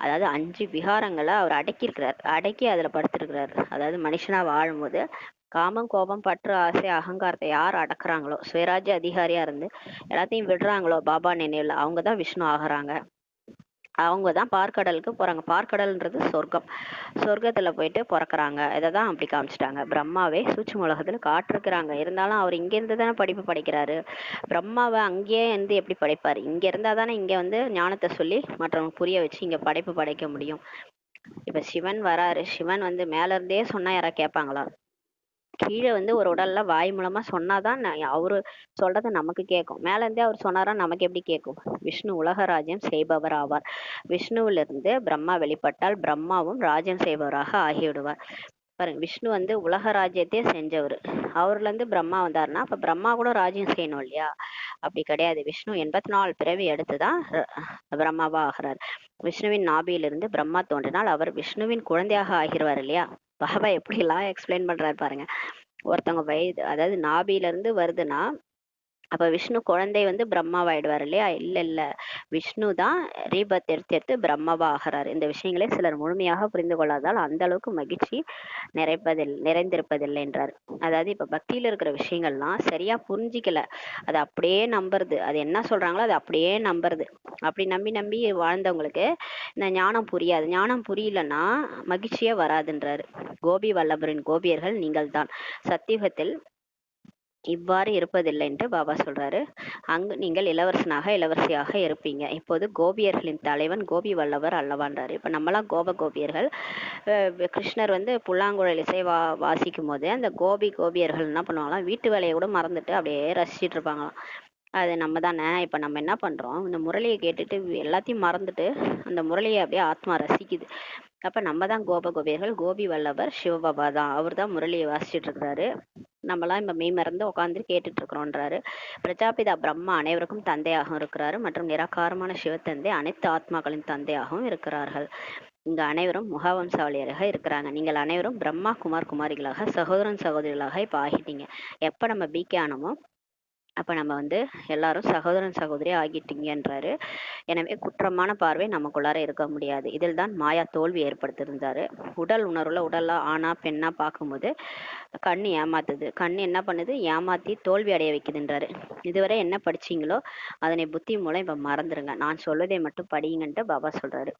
அதாவது 5 விகாரங்களை அவர் அடக்கி அதுல படுத்திருக்கிறாரு. அதாவது மனுஷனா வாழும்போது காமம், கோபம், பற்று, ஆசை, அகங்காரத்தை யார் அடக்குறாங்களோ, சுயராஜ்ய அதிகாரியா இருந்து எல்லாத்தையும் விடுறாங்களோ பாபா நினைவுல, அவங்கதான் விஷ்ணு ஆகுறாங்க. அவங்கதான் பார்க்கடலுக்கு போறாங்க. பார்க்கடல்ன்றது சொர்க்கம். சொர்க்கத்துல போயிட்டு பிறக்குறாங்க. இதைதான் அப்படி காமிச்சிட்டாங்க. பிரம்மாவே சூட்சும உலகத்துல காட்டிருக்கிறாங்க. இருந்தாலும் அவர் இங்க இருந்து தானே படிப்பு படிக்கிறாரு. பிரம்மாவை அங்கேயே இருந்து எப்படி படைப்பாரு? இங்க இருந்தா தானே இங்க வந்து ஞானத்தை சொல்லி மற்றவங்க புரிய வச்சு இங்க படைப்பு படைக்க முடியும். இப்ப சிவன் வராரு. சிவன் வந்து மேல இருந்தே சொன்னா யாரா கேட்பாங்களா? கீழே வந்து ஒரு உடல்ல வாய் மூலமா சொன்னாதான் அவரு சொல்றது நமக்கு கேட்கும். மேல இருந்தே அவர் சொன்னாரா நமக்கு எப்படி கேட்கும்? விஷ்ணு உலக ராஜ்யம் செய்பவர் ஆவார். விஷ்ணுவிலிருந்து பிரம்மா வெளிப்பட்டால் பிரம்மாவும் ராஜ்யம் செய்பவராக ஆகிவிடுவார். பாருங்க, விஷ்ணு வந்து உலக ராஜ்யத்தையே செஞ்சவர். அவர்ல இருந்து பிரம்மா வந்தாருன்னா அப்ப பிரம்மா கூட ராஜ்யம் செய்யணும் இல்லையா? அப்படி கிடையாது. விஷ்ணு 84 பிறவி எடுத்துதான் பிரம்மாவா ஆகிறார். விஷ்ணுவின் நாபியிலிருந்து பிரம்மா தோன்றினால் அவர் விஷ்ணுவின் குழந்தையாக ஆகிருவார் இல்லையா? பாபா எப்படி எல்லாம் எக்ஸ்பிளைன் பண்றாரு பாருங்க. ஒருத்தவங்க வயது, அதாவது நாபியில இருந்து வருதுன்னா அப்ப விஷ்ணு குழந்தை வந்து பிரம்மாவாயிடுவார் இல்லையா? இல்ல இல்ல, விஷ்ணு தான் ரீபத் எடுத்து பிரம்மாவா ஆகிறார். இந்த விஷயங்களை சிலர் முழுமையாக புரிந்து கொள்ளாதால் அந்த அளவுக்கு மகிழ்ச்சி நிறைந்திருப்பதில்லை என்றார். அதாவது இப்ப பக்தியில இருக்கிற விஷயங்கள்லாம் சரியா புரிஞ்சிக்கல, அது அப்படியே நம்புறது. அது என்ன சொல்றாங்களோ அது அப்படியே நம்புறது. அப்படி நம்பி நம்பி வாழ்ந்தவங்களுக்கு இந்த ஞானம் புரியாது. ஞானம் புரியலன்னா மகிழ்ச்சியே வராதுன்றாரு. கோபி வல்லபரின் கோபியர்கள் நீங்கள் தான். சத்தியுகத்தில் இவ்வாறு இருப்பதில்லைன்ட்டு பாபா சொல்றாரு. அங்கு நீங்கள் இளவரசியாக இருப்பீங்க. இப்போது கோபியர்களின் தலைவன் கோபி வல்லவர் அல்லவான்றாரு. இப்ப நம்மளாம் கோபியர்கள். கிருஷ்ணர் வந்து புல்லாங்குழல் இசை வாசிக்கும் போது அந்த கோபியர்கள் என்ன பண்ணுவாங்களாம், வீட்டு வேலையை கூட மறந்துட்டு அப்படியே ரசிச்சிட்டு இருப்பாங்களாம். அது நம்ம தானே. இப்ப நம்ம என்ன பண்றோம், இந்த முரளியை கேட்டுட்டு எல்லாத்தையும் மறந்துட்டு அந்த முரளியை அப்படியே ஆத்மா ரசிக்குது. அப்ப நம்ம தான் கோபியர்கள். கோபி வல்லவர் சிவபாபா தான். அவர் தான் முரளியை வாசிச்சுட்டு இருக்கிறாரு. நம்மளாம் இப்ப மெய் மறந்து உட்காந்து கேட்டுட்டு இருக்கிறோன்றாரு. பிரஜாபிதா பிரம்மா அனைவருக்கும் தந்தையாகவும் இருக்கிறாரு மற்றும் நிராகாரமான சிவத்தந்தை அனைத்து ஆத்மாக்களின் தந்தையாகவும் இருக்கிறார்கள். இங்க அனைவரும் முகவம்சாவளியராக இருக்கிறாங்க. நீங்கள் அனைவரும் பிரம்மா குமாரிகளாக சகோதரன் சகோதரிகளாக இப்ப ஆகிட்டீங்க. எப்ப நம்ம பிகே ஆனோமோ அப்ப நம்ம வந்து எல்லாரும் சகோதரன் சகோதரி ஆகிட்டீங்கன்றாரு. எனவே குற்றமான பார்வை நமக்குள்ளார இருக்க முடியாது. இதில் தான் மாயா தோல்வி ஏற்படுத்தியிருந்தாரு. உடல் உணர்வுல உடலா ஆணா பெண்ணா பார்க்கும்போது கண்ணு ஏமாத்துது. கண்ணு என்ன பண்ணுது, ஏமாத்தி தோல்வி அடைய வைக்குதுன்றாரு. இதுவரை என்ன படிச்சீங்களோ அதனை புத்தி மூலம் இப்ப மறந்துருங்க. நான் சொல்வதை மட்டும் படியுங்கன்ட்டு பாபா சொல்றாரு.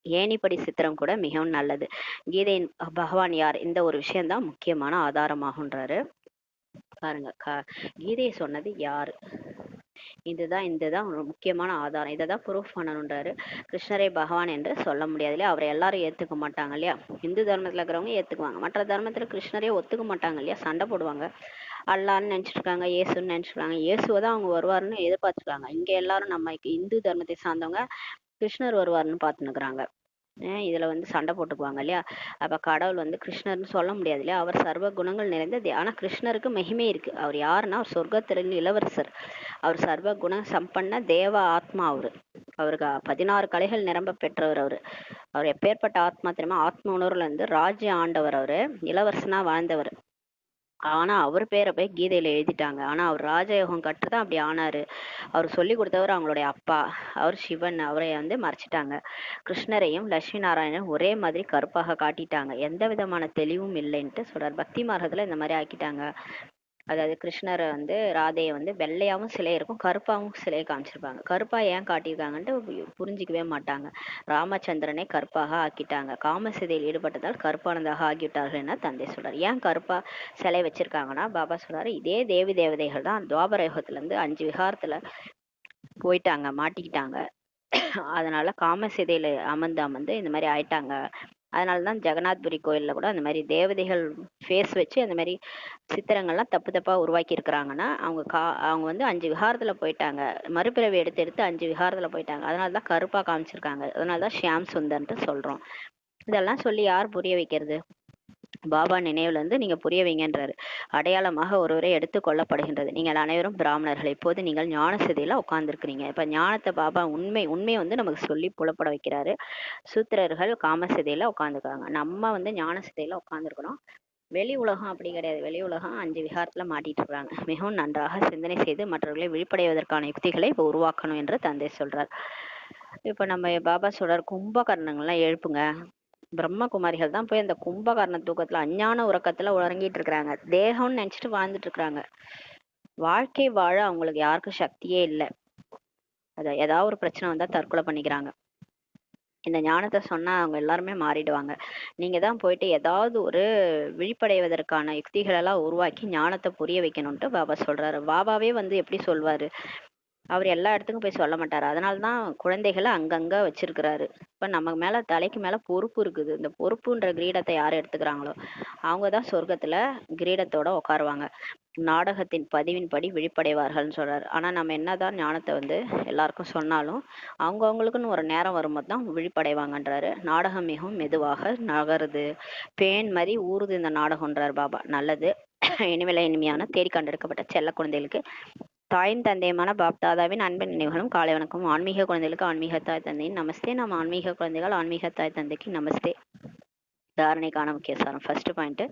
ஏணிப்படி சித்திரம் கூட மிகவும் நல்லது. கீதையின் பகவான் யார், இந்த ஒரு விஷயம்தான் முக்கியமான ஆதாரமாகுன்றாரு. பாருங்க, கீதையை சொன்னது யாரு? இதுதான் ஒரு முக்கியமான ஆதாரம். இதை தான் ப்ரூஃப் பண்ணணுன்றாரு. கிருஷ்ணரை பகவான் என்று சொல்ல முடியாது இல்லையா? அவரை எல்லாரும் ஏத்துக்க மாட்டாங்க இல்லையா? இந்து தர்மத்துல இருக்கிறவங்க ஏத்துக்குவாங்க, மற்ற தர்மத்துல கிருஷ்ணரே ஒத்துக்க மாட்டாங்க இல்லையா? சண்டை போடுவாங்க. அல்லான்னு நினைச்சிட்டு இருக்காங்க, இயேசுன்னு நினைச்சிருக்காங்க. இயேசுவை தான் அவங்க வருவாருன்னு எதிர்பார்த்துருக்காங்க. இங்க எல்லாரும் நம்ம இந்து தர்மத்தை சார்ந்தவங்க கிருஷ்ணர் வருவாருன்னு பார்த்துன்னுக்குறாங்க. இதுல வந்து சண்டை போட்டுக்குவாங்க இல்லையா? அப்ப கடவுள் வந்து கிருஷ்ணர்னு சொல்ல முடியாது இல்லையா? அவர் சர்வ குணங்கள் நிறைந்த ஆனா கிருஷ்ணருக்கு மகிமை இருக்கு. அவர் யாருன்னா அவர் சொர்க்கத்தின் இளவரசர். அவர் சர்வ குண சம்பன்ன தேவ ஆத்மா. அவருக்கு 16 கலைகள் நிரம்ப பெற்றவர். அவர் எப்பேற்பட்ட ஆத்மா தெரியுமா? ஆத்ம உணர்வுல இருந்து ராஜ்ய ஆண்டவர். அவரு இளவரசனா வாழ்ந்தவர். ஆனா அவர் பேரை போய் கீதையில எழுதிட்டாங்க. ஆனா அவர் ராஜயோகம் கற்றுதான் அப்படி ஆனாரு. அவர் சொல்லி கொடுத்தவர் அவங்களுடைய அப்பா. அவர் சிவன். அவரை வந்து மறைச்சிட்டாங்க. கிருஷ்ணரையும் லட்சுமி நாராயணன் ஒரே மாதிரி கருப்பாக காட்டிட்டாங்க. எந்த விதமான தெளிவும் இல்லைன்ட்டு சொல்றாரு. பக்தி மார்க்கத்துல இந்த மாதிரி ஆக்கிட்டாங்க. அதாவது கிருஷ்ணரை வந்து ராதையை வந்து வெள்ளையாவும் சிலை இருக்கும், கருப்பாவும் சிலையை காமிச்சிருப்பாங்க. கருப்பா ஏன் காட்டியிருக்காங்கன்ட்டு புரிஞ்சிக்கவே மாட்டாங்க. ராமச்சந்திரனை கருப்பாக ஆக்கிட்டாங்க. காமசிதையில் ஈடுபட்டதால் கருப்பானதாக ஆகிவிட்டார்கள் என தந்தை சொல்றாரு. ஏன் கருப்பா சிலை வச்சிருக்காங்கன்னா பாபா சொல்றாரு, இதே தேவி தேவதைகள் தான் துவாபர யுகத்துல இருந்து 5 விகாரத்துல போயிட்டாங்க, மாட்டிக்கிட்டாங்க. அதனால காமசிதையில அமர்ந்து இந்த மாதிரி ஆயிட்டாங்க. அதனாலதான் ஜெகநாத்புரி கோயில்ல கூட அந்த மாதிரி தேவதைகள் ஃபேஸ் வச்சு அந்த மாதிரி சித்திரங்கள்லாம் தப்பு தப்பா உருவாக்கி இருக்கிறாங்கன்னா அவங்க வந்து 5 விகாரத்துல போயிட்டாங்க. மறுபிறவி எடுத்து எடுத்து 5 விகாரத்துல போயிட்டாங்க. அதனாலதான் கருப்பா காமிச்சிருக்காங்க. அதனாலதான் ஷியாம் சுந்தர்ன்ட்டு சொல்றோம். இதெல்லாம் சொல்லி யார் புரிய வைக்கிறது? பாபா நினைவுல இருந்து நீங்க புரிய வைங்கன்றாரு. அடையாளமாக ஒருவரை எடுத்துக் கொள்ளப்படுகின்றது. நீங்கள் அனைவரும் பிராமணர்கள். இப்போது நீங்கள் ஞான சிதையில உட்கார்ந்துருக்கிறீங்க. இப்ப ஞானத்தை பாபா உண்மை வந்து நமக்கு சொல்லி புலப்பட வைக்கிறாரு. சூத்திரர்கள் காமசிதையில உட்காந்துருக்காங்க. நம்ம வந்து ஞான சிதையில உட்கார்ந்துருக்கிறோம். வெளி உலகம் அப்படி கிடையாது. வெளி உலகம் 5 விகாரத்துல மாட்டிட்டு இருக்காங்க. மிகவும் நன்றாக சிந்தனை செய்து மற்றவர்களை விழிப்படைவதற்கான யுக்திகளை இப்ப உருவாக்கணும் என்று தந்தை சொல்றார். இப்ப நம்ம பாபா சொல்றார், கும்பகர்ணங்கள்லாம் எழுப்புங்க. பிரம்மகுமாரிகள் தான் போய் அந்த கும்பகர்ண தூக்கத்துல அஞ்ஞான உறக்கத்துல உறங்கிட்டு இருக்கிறாங்க. தேகம்னு நினைச்சிட்டு வாழ்ந்துட்டு இருக்கிறாங்க. வாழ்க்கை வாழ அவங்களுக்கு யாருக்கும் சக்தியே இல்லை. ஏதாவது ஒரு பிரச்சனை வந்தா தற்கொலை பண்ணிக்கிறாங்க. இந்த ஞானத்தை சொன்னா அவங்க எல்லாருமே மாறிடுவாங்க. நீங்க தான் போயிட்டு ஏதாவது ஒரு விழிப்படைவதற்கான யுக்திகள் எல்லாம் உருவாக்கி ஞானத்தை புரிய வைக்கணும்ட்டு பாபா சொல்றாரு. பாபாவே வந்து எப்படி சொல்வாரு? அவர் எல்லா இடத்துக்கும் போய் சொல்ல மாட்டாரு. அதனாலதான் குழந்தைகளை அங்கங்க வச்சிருக்கிறாரு. இப்ப நமக்கு மேல தலைக்கு மேல பொறுப்பு இருக்குது. இந்த பொறுப்புன்ற கிரீடத்தை யார் எடுத்துக்கிறாங்களோ அவங்கதான் சொர்க்கத்துல கிரீடத்தோட உட்காருவாங்க. நாடகத்தின் பதிவின்படி விழிப்படைவார்கள்னு சொல்றாரு. ஆனா நம்ம என்னதான் ஞானத்தை வந்து எல்லாருக்கும் சொன்னாலும் அவங்கவுங்களுக்குன்னு ஒரு நேரம் வரும்போது தான் விழிப்படைவாங்கன்றாரு. நாடகம் மிகவும் மெதுவாக நகருது, பேன் மாதிரி ஊறுது இந்த நாடகம்ன்றார் பாபா. நல்லது. இனிமேல இனிமையான தேடி கண்டெடுக்கப்பட்ட செல்ல குழந்தைகளுக்கு தாயின் தந்தையுமான பாப் தாதாவின் அன்பின் நினைவுகளும் காலை வணக்கம். ஆன்மீக குழந்தைகளுக்கு ஆன்மீக தாய் தந்தையின் நமஸ்தே. நம்ம ஆன்மீக குழந்தைகள் ஆன்மீக தாய் தந்தைக்கு நமஸ்தே. தாரணைக்கான முக்கிய சாரம். ஃபர்ஸ்ட் பாயிண்ட்,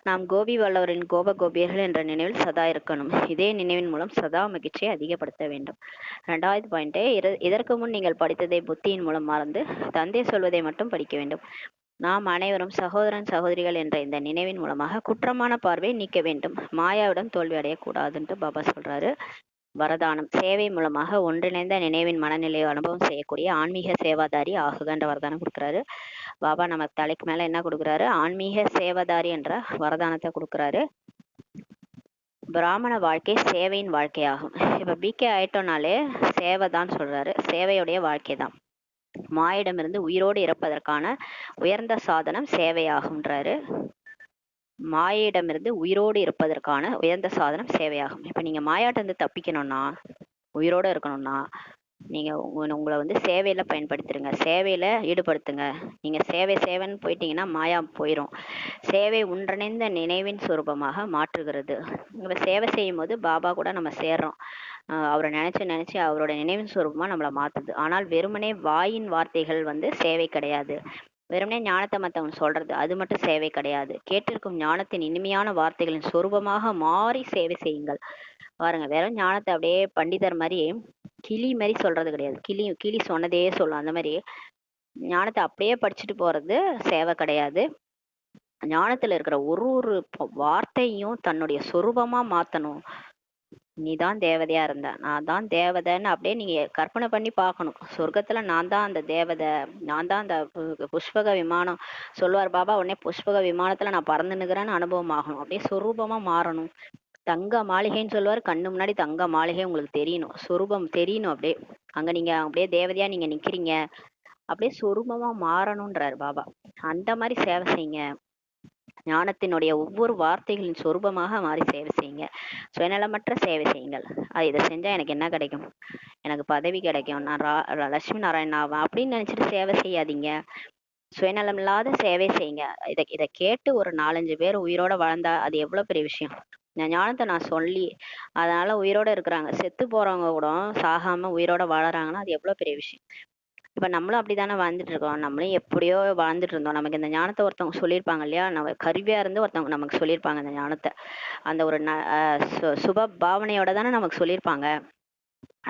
நாம் கோபி வல்லவரின் கோபியர்கள் என்ற நினைவில் சதா இருக்கணும். இதே நினைவின் மூலம் சதா மகிழ்ச்சியை அதிகப்படுத்த வேண்டும். 2வது பாயிண்ட், இதற்கு முன் நீங்கள் படித்ததை புத்தியின் மூலம் மறந்து தந்தை சொல்வதை மட்டும் படிக்க வேண்டும். நாம் அனைவரும் சகோதரன் சகோதரிகள் என்ற இந்த நினைவின் மூலமாக குற்றமான பார்வையை நீக்க வேண்டும். மாயாவிடம் தோல்வி அடையக்கூடாதுன்ட்டு பாபா சொல்றாரு. வரதானம், சேவை மூலமாக ஒன்றிணைந்த நினைவின் மனநிலையை அனுபவம் செய்யக்கூடிய ஆன்மீக சேவாதாரி ஆகுகன்ற வரதானம் கொடுக்குறாரு பாபா. நமக்கு தலைக்கு மேல என்ன கொடுக்குறாரு? ஆன்மீக சேவாதாரி என்ற வரதானத்தை கொடுக்குறாரு. பிராமண வாழ்க்கை சேவையின் வாழ்க்கையாகும். இப்ப பிகே ஆயிட்டோம்னாலே சேவை தான் சொல்றாரு. சேவையுடைய வாழ்க்கை தான். மாயிடமிருந்து உயிரோடு இறப்பதற்கான உயர்ந்த சாதனம் சேவையாகும்ன்றாரு. மாயிடமிருந்து உயிரோடு இருப்பதற்கான உயர்ந்த சாதனம் சேவையாகும். இப்ப நீங்க மாயாட்டிருந்து தப்பிக்கணும்னா, உயிரோட இருக்கணும்னா நீங்க உங்களை வந்து சேவையில பயன்படுத்திருங்க, சேவையில ஈடுபடுத்துங்க. நீங்க சேவைன்னு போயிட்டீங்கன்னா மாயா போயிடும். சேவை ஒன்றிணைந்த நினைவின் சுரூபமாக மாற்றுகிறது. இப்ப சேவை செய்யும் போது பாபா கூட நம்ம சேர்றோம். அவரை நினைச்சு அவரோட நினைவின் சுரூபமா நம்மளை மாத்துது. ஆனால் வெறுமனே வாயின் வார்த்தைகள் வந்து சேவை கிடையாது. வெறுமனே ஞானத்தை மத்தவங்க சொல்றது அது மட்டும் சேவை கிடையாது. கேட்டிருக்கும் ஞானத்தின் இனிமையான வார்த்தைகளின் சொரூபமாக மாறி சேவை செய்யுங்கள். பாருங்க, வெறும் ஞானத்தை அப்படியே பண்டிதர் மாதிரி கிளி மாதிரி சொல்றது கிடையாது. கிளி சொன்னதே சொல்லும். அந்த மாதிரி ஞானத்தை அப்படியே படிச்சுட்டு போறது சேவை கிடையாது. ஞானத்துல இருக்கிற ஒரு வார்த்தையும் தன்னுடைய சொரூபமா மாத்தணும். நீ தான் தேவதையா இருந்த, நான் தான் தேவதைன்னு அப்படியே நீங்க கற்பனை பண்ணி பார்க்கணும். சொர்க்கத்துல நான் தான் அந்த தேவதை, நான் தான் அந்த புஷ்பக விமானம் சொல்லுவார் பாபா. உடனே புஷ்பக விமானத்துல நான் பறந்து நிக்கிறேன்னு அனுபவம் ஆகணும். அப்படியே சொரூபமா மாறணும். தங்க மாளிகைன்னு சொல்லுவாரு. கண்ணு முன்னாடி தங்க மாளிகை உங்களுக்கு தெரியணும். சொரூபம் தெரியணும் அப்படியே. அங்க நீங்க அப்படியே தேவதையா நீங்க நிக்கிறீங்க. அப்படியே சொரூபமா மாறணும்ன்றாரு பாபா. அந்த மாதிரி சேவை செய்யுங்க. ஞானத்தினுடைய ஒவ்வொரு வார்த்தைகளின் சொரூபமாக மாறி சேவை செய்யுங்க. சுயநலமற்ற சேவை செய்யுங்கள். இதை செஞ்சா எனக்கு என்ன கிடைக்கும்? எனக்கு பதவி கிடைக்கும், நான் லட்சுமி நாராயணன் ஆவேன் அப்படின்னு நினைச்சிட்டு சேவை செய்யாதீங்க. சுயநலம் இல்லாத சேவை செய்யுங்க. இதை கேட்டு ஒரு 4-5 பேர் உயிரோட வாழ்ந்தா அது எவ்வளவு பெரிய விஷயம். இந்த ஞானத்தை நான் சொல்லி அதனால உயிரோட இருக்கிறாங்க. செத்து போறவங்க கூட சாகாம உயிரோட வாழறாங்கன்னா அது எவ்வளவு பெரிய விஷயம். இப்ப நம்மளும் அப்படித்தானே வாழ்ந்துட்டு இருக்கோம். நம்மளும் எப்படியோ வாழ்ந்துட்டு இருந்தோம். நமக்கு இந்த ஞானத்தை ஒருத்தவங்க சொல்லியிருப்பாங்க இல்லையா, நம்ம கருவியா இருந்து ஒருத்தவங்க நமக்கு சொல்லியிருப்பாங்க இந்த ஞானத்தை. அந்த ஒரு சுப பாவனையோட தானே நமக்கு சொல்லியிருப்பாங்க.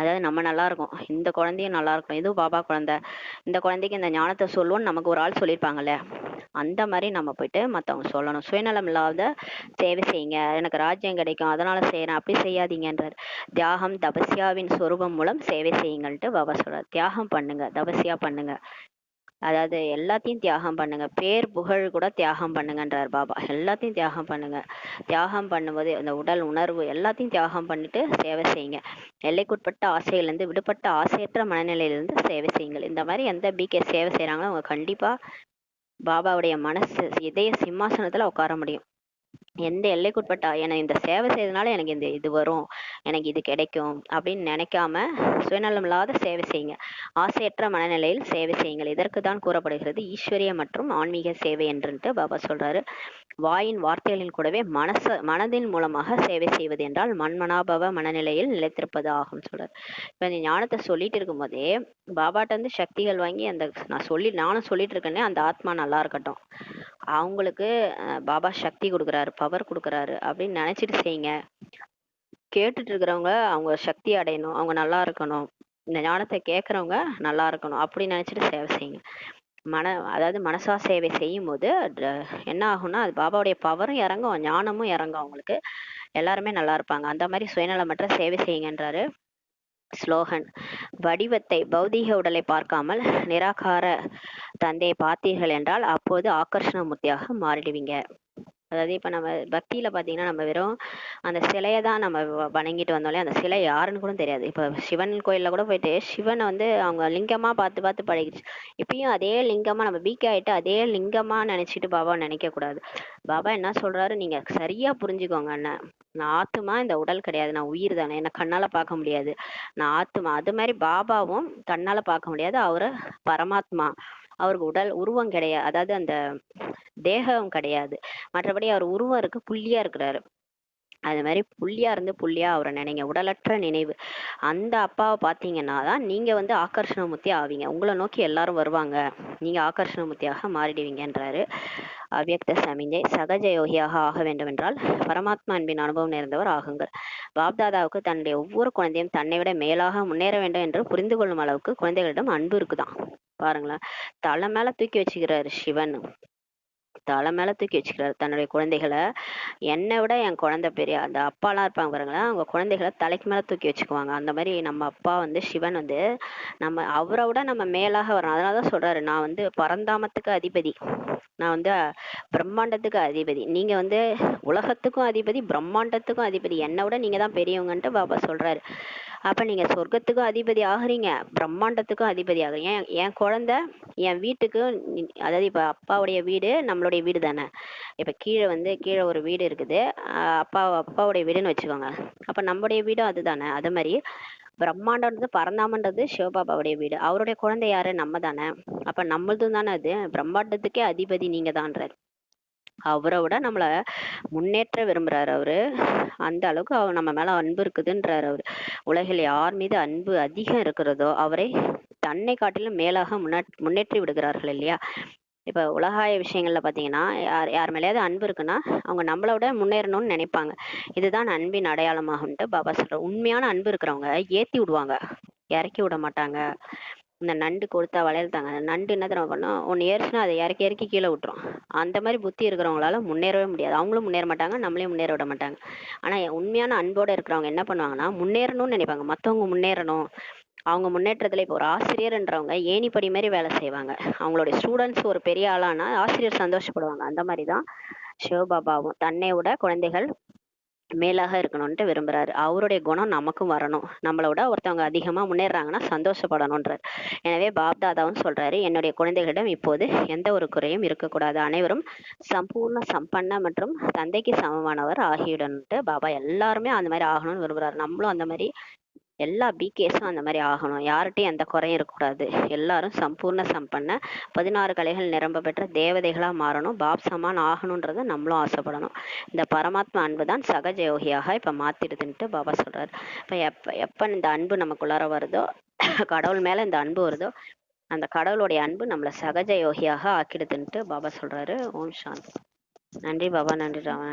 அதாவது நம்ம நல்லா இருக்கும், இந்த குழந்தையும் நல்லா இருக்கும், இதுவும் பாபா குழந்தை, இந்த குழந்தைக்கு இந்த ஞானத்தை சொல்லுவோம்னு நமக்கு ஒரு ஆள் சொல்லியிருப்பாங்கல்ல. அந்த மாதிரி நம்ம போயிட்டு மற்றவங்க சொல்லணும். சுயநலம் இல்லாத சேவை செய்யுங்க. எனக்கு ராஜ்யம் கிடைக்கும் அதனால செய்யறேன் அப்படி செய்யாதீங்கன்றார். தியாகம் தபஸ்யாவின் சொரூபம் மூலம் சேவை செய்யுங்கள்ட்டு பாபா சொல்றார். தியாகம் பண்ணுங்க, தபஸ்யா பண்ணுங்க. அதாவது எல்லாத்தையும் தியாகம் பண்ணுங்க. பேர் புகழ் கூட தியாகம் பண்ணுங்கன்றார் பாபா. எல்லாத்தையும் தியாகம் பண்ணுங்க. தியாகம் பண்ணும்போது அந்த உடல் உணர்வு எல்லாத்தையும் தியாகம் பண்ணிட்டு சேவை செய்யுங்க. எல்லைக்குட்பட்ட ஆசையிலிருந்து விடுபட்ட ஆசையற்ற மனநிலையிலிருந்து சேவை செய்யுங்கள். இந்த மாதிரி எந்த பிகே சேவை செய்யறாங்களோ அவங்க கண்டிப்பா பாபாவுடைய மனசு இதய சிம்மாசனத்துல உட்கார முடியும். எந்த எல்லைக்குட்பட்ட எனக்கு இந்த சேவை செய்யறதுனால எனக்கு இந்த இது வரும், எனக்கு இது கிடைக்கும் அப்படின்னு நினைக்காம சுயநலம் இல்லாத சேவை செய்யுங்க. ஆசையற்ற மனநிலையில் சேவை செய்யுங்கள். இதற்கு தான் கூறப்படுகிறது ஈஸ்வரிய மற்றும் ஆன்மீக சேவை என்றுட்டு பாபா சொல்றாரு. வாயின் வார்த்தைகளின் கூடவே மனதின் மூலமாக சேவை செய்வது என்றால் மண்மனாபவ மனநிலையில் நிலைத்திருப்பது ஆகும் சொல்றாரு. இப்ப இந்த ஞானத்தை சொல்லிட்டு இருக்கும் போதே பாபாட்ட இருந்து சக்திகள் வாங்கி அந்த நானும் சொல்லிட்டு இருக்கேனே அந்த ஆத்மா நல்லா இருக்கட்டும், அவங்களுக்கு பாபா சக்தி கொடுக்குறாரு, பவர் கொடுக்குறாரு அப்படின்னு நினைச்சிட்டு செய்யுங்க. கேட்டுட்டு இருக்கிறவங்க அவங்க சக்தி அடையணும், அவங்க நல்லா இருக்கணும், இந்த ஞானத்தை கேட்கறவங்க நல்லா இருக்கணும் அப்படி நினைச்சிட்டு சேவை செய்யுங்க. அதாவது மனசா சேவை செய்யும் போது என்ன ஆகும்னா அது பாபாவுடைய பவரும் இறங்கும், ஞானமும் இறங்கும். அவங்களுக்கு எல்லாருமே நல்லா இருப்பாங்க. அந்த மாதிரி சுயநலமற்ற சேவை செய்யுங்கன்றாரு. ஸ்லோகன். வடிவத்தை பௌதீக உடலை பார்க்காமல் நிராகார தந்தையை பார்த்தீர்கள் என்றால் அப்போது ஆகர்ஷண மூர்த்தியாக மாறிடுவீங்க. அதாவது இப்ப நம்ம பக்தியில பாத்தீங்கன்னா நம்ம வெறும் அந்த சிலையை தான் நம்ம வணங்கிட்டு வந்தோம்லே, அந்த சிலை யாருன்னு கூட தெரியாது. இப்ப சிவன் கோயில்ல கூட போயிட்டு சிவனை வந்து அவங்க லிங்கமா பார்த்து பார்த்து பழகிடுச்சு. இப்பயும் அதே லிங்கமா நம்ம வீக் ஆயிட்டு அதே லிங்கமா நினைச்சிட்டு பாபா நினைக்க கூடாது. பாபா என்ன சொல்றாரு, நீங்க சரியா புரிஞ்சுக்கோங்க அண்ணன். நான் ஆத்துமா, இந்த உடல் கிடையாது, நான் உயிர் தானே, என்ன கண்ணால பார்க்க முடியாது, நான் ஆத்துமா. அது மாதிரி பாபாவும் கண்ணால பார்க்க முடியாது, அவரு பரமாத்மா, அவருக்கு உடல் உருவம் கிடையாது, அதாவது அந்த தேகம் கிடையாது. மற்றபடி அவர் உருவம் இருக்கு, புள்ளியா இருக்கிறாரு. அது மாதிரி புள்ளியா இருந்து புள்ளியா அவரை நினைங்க, உடலற்ற நினைவு. அந்த அப்பாவை பார்த்தீங்கன்னா தான் நீங்க வந்து ஆகர்ஷணமூர்த்தி ஆவீங்க. உங்களை நோக்கி எல்லாரும் வருவாங்க, நீங்க ஆகர்ஷணமூர்த்தியாக மாறிடுவீங்கன்றாரு. அவ்யக்த சமிஞ்சை. சகஜ யோகியாக ஆக வேண்டும் என்றால் பரமாத்மா அன்பின் அனுபவம் நேர்ந்தவர் ஆகுங்கள். பாப்தாதாவுக்கு தன்னுடைய ஒவ்வொரு குழந்தையும் தன்னை விட மேலாக முன்னேற வேண்டும் என்று புரிந்து கொள்ளும் அளவுக்கு குழந்தைகளிடம் அன்பு இருக்குதான். பாருங்களேன், தலை மேல தூக்கி வச்சுக்கிறாரு சிவன், தலை மேல தூக்கி வச்சுக்கிறாரு தன்னுடைய குழந்தைகளை. என்னை விட என் குழந்தை பெரிய, அந்த அப்பாலாம் இருப்பாங்க பாருங்களேன், அவங்க குழந்தைகளை தலைக்கு மேல தூக்கி வச்சுக்குவாங்க. அந்த மாதிரி நம்ம அப்பா வந்து சிவன் வந்து நம்ம அவரை விட நம்ம மேலாக வரணும். அதனாலதான் சொல்றாரு, நான் வந்து பரந்தாமத்துக்கு அதிபதி, நான் வந்து பிரம்மாண்டத்துக்கு அதிபதி, நீங்க வந்து உலகத்துக்கும் அதிபதி பிரம்மாண்டத்துக்கும் அதிபதி, என்னை விட நீங்க தான் பெரியவங்கன்ட்டு பாபா சொல்றாரு. அப்ப நீங்க சொர்க்கத்துக்கும் அதிபதி ஆகுறீங்க, பிரம்மாண்டத்துக்கும் அதிபதி ஆகுறீங்க. என் குழந்தை என் வீட்டுக்கு, அதாவது இப்ப அப்பாவுடைய வீடு நம்மளுடைய வீடு தானே. இப்ப கீழே ஒரு வீடு இருக்குது, அப்பாவுடைய வீடுன்னு வச்சுக்கோங்க. அப்ப நம்முடைய வீடும் அதுதானே. அது மாதிரி பிரம்மாண்டம்ன்றது பரந்தாமன்றது சிவபாபாவுடைய வீடு, அவருடைய குழந்தை யாரு, நம்ம தானே. அப்ப நம்மளதும் தானே அது. பிரம்மாண்டத்துக்கே அதிபதி நீங்க தான்றாரு. அவரை விட நம்மள முன்னேற்ற விரும்புறாரு அவரு. அந்த அளவுக்கு அவர் நம்ம மேல அன்பு இருக்குதுன்றாரு அவரு. உலகில் யார் மீது அன்பு அதிகம் இருக்கிறதோ அவரை தன்னை காட்டிலும் மேலாக முன்னேற்றி விடுகிறார்கள் இல்லையா. இப்ப உலகாய விஷயங்கள்ல பாத்தீங்கன்னா யார் மேலேயாவது அன்பு இருக்குன்னா அவங்க நம்மளை விட முன்னேறணும்னு நினைப்பாங்க. இதுதான் அன்பின் அடையாளமாகும்ட்டு பாபா சொல்ற. உண்மையான அன்பு இருக்கிறவங்க ஏத்தி விடுவாங்க, இறக்கி விட மாட்டாங்க. இந்த நண்டு கொடுத்தா வளையல்தாங்க, நண்டு என்ன தடவை பண்ணும், ஒன்று ஏறிச்சுன்னா அதை இறக்கி இறக்கி கீழே விட்டுரும். அந்த மாதிரி புத்தி இருக்கிறவங்களால முன்னேறவே முடியாது. அவங்களும் முன்னேற மாட்டாங்க, நம்மளையும் முன்னேற விட மாட்டாங்க. ஆனா உண்மையான அன்போட இருக்கிறவங்க என்ன பண்ணுவாங்கன்னா முன்னேறணும்னு நினைப்பாங்க, மற்றவங்க முன்னேறணும். அவங்க முன்னேற்றத்துல இப்போ ஒரு ஆசிரியர்ன்றவங்க ஏணிப்படி மாதிரி வேலை செய்வாங்க. அவங்களுடைய ஸ்டூடெண்ட்ஸ் ஒரு பெரிய ஆளானா ஆசிரியர் சந்தோஷப்படுவாங்க. அந்த மாதிரிதான் சிவபாபாவும் தன்னை விட குழந்தைகள் மேலாக இருக்கணும்ன்ட்டு விரும்புறாரு. அவருடைய குணம் நமக்கும் வரணும். நம்மளோட ஒருத்தவங்க அதிகமா முன்னேறாங்கன்னா சந்தோஷப்படணுன்றார். எனவே பாப்தாதாவும் சொல்றாரு, என்னுடைய குழந்தைகளிடம் இப்போது எந்த ஒரு குறையும் இருக்கக்கூடாது. அனைவரும் சம்பூர்ண சம்பன்ன மற்றும் தந்தைக்கு சமமானவர் ஆகிவிடணுன்ட்டு பாபா எல்லாருமே அந்த மாதிரி ஆகணும்னு விரும்புறாரு. நம்மளும் அந்த மாதிரி எல்லா பிகேஸும் அந்த மாதிரி ஆகணும். யார்கிட்டையும் எந்த குறையும் இருக்கக்கூடாது. எல்லாரும் சம்பூர்ண சம்பன்ன 16 கலைகள் நிரம்ப பெற்ற தேவதைகளா மாறணும். பாப் சமான் ஆகணுன்றதை நம்மளும் ஆசைப்படணும். இந்த பரமாத்மா அன்பு தான் சகஜ யோகியாக இப்ப மாத்திடுதுன்ட்டு பாபா சொல்றாரு. இப்ப எப்ப இந்த அன்பு நமக்குள்ளார வருதோ, கடவுள் மேல இந்த அன்பு வருதோ, அந்த கடவுளுடைய அன்பு நம்மளை சகஜ யோகியாக ஆக்கிடுதுன்ட்டு பாபா சொல்றாரு. ஓம் சாந்தி. நன்றி பாபா. நன்றி ராமன்.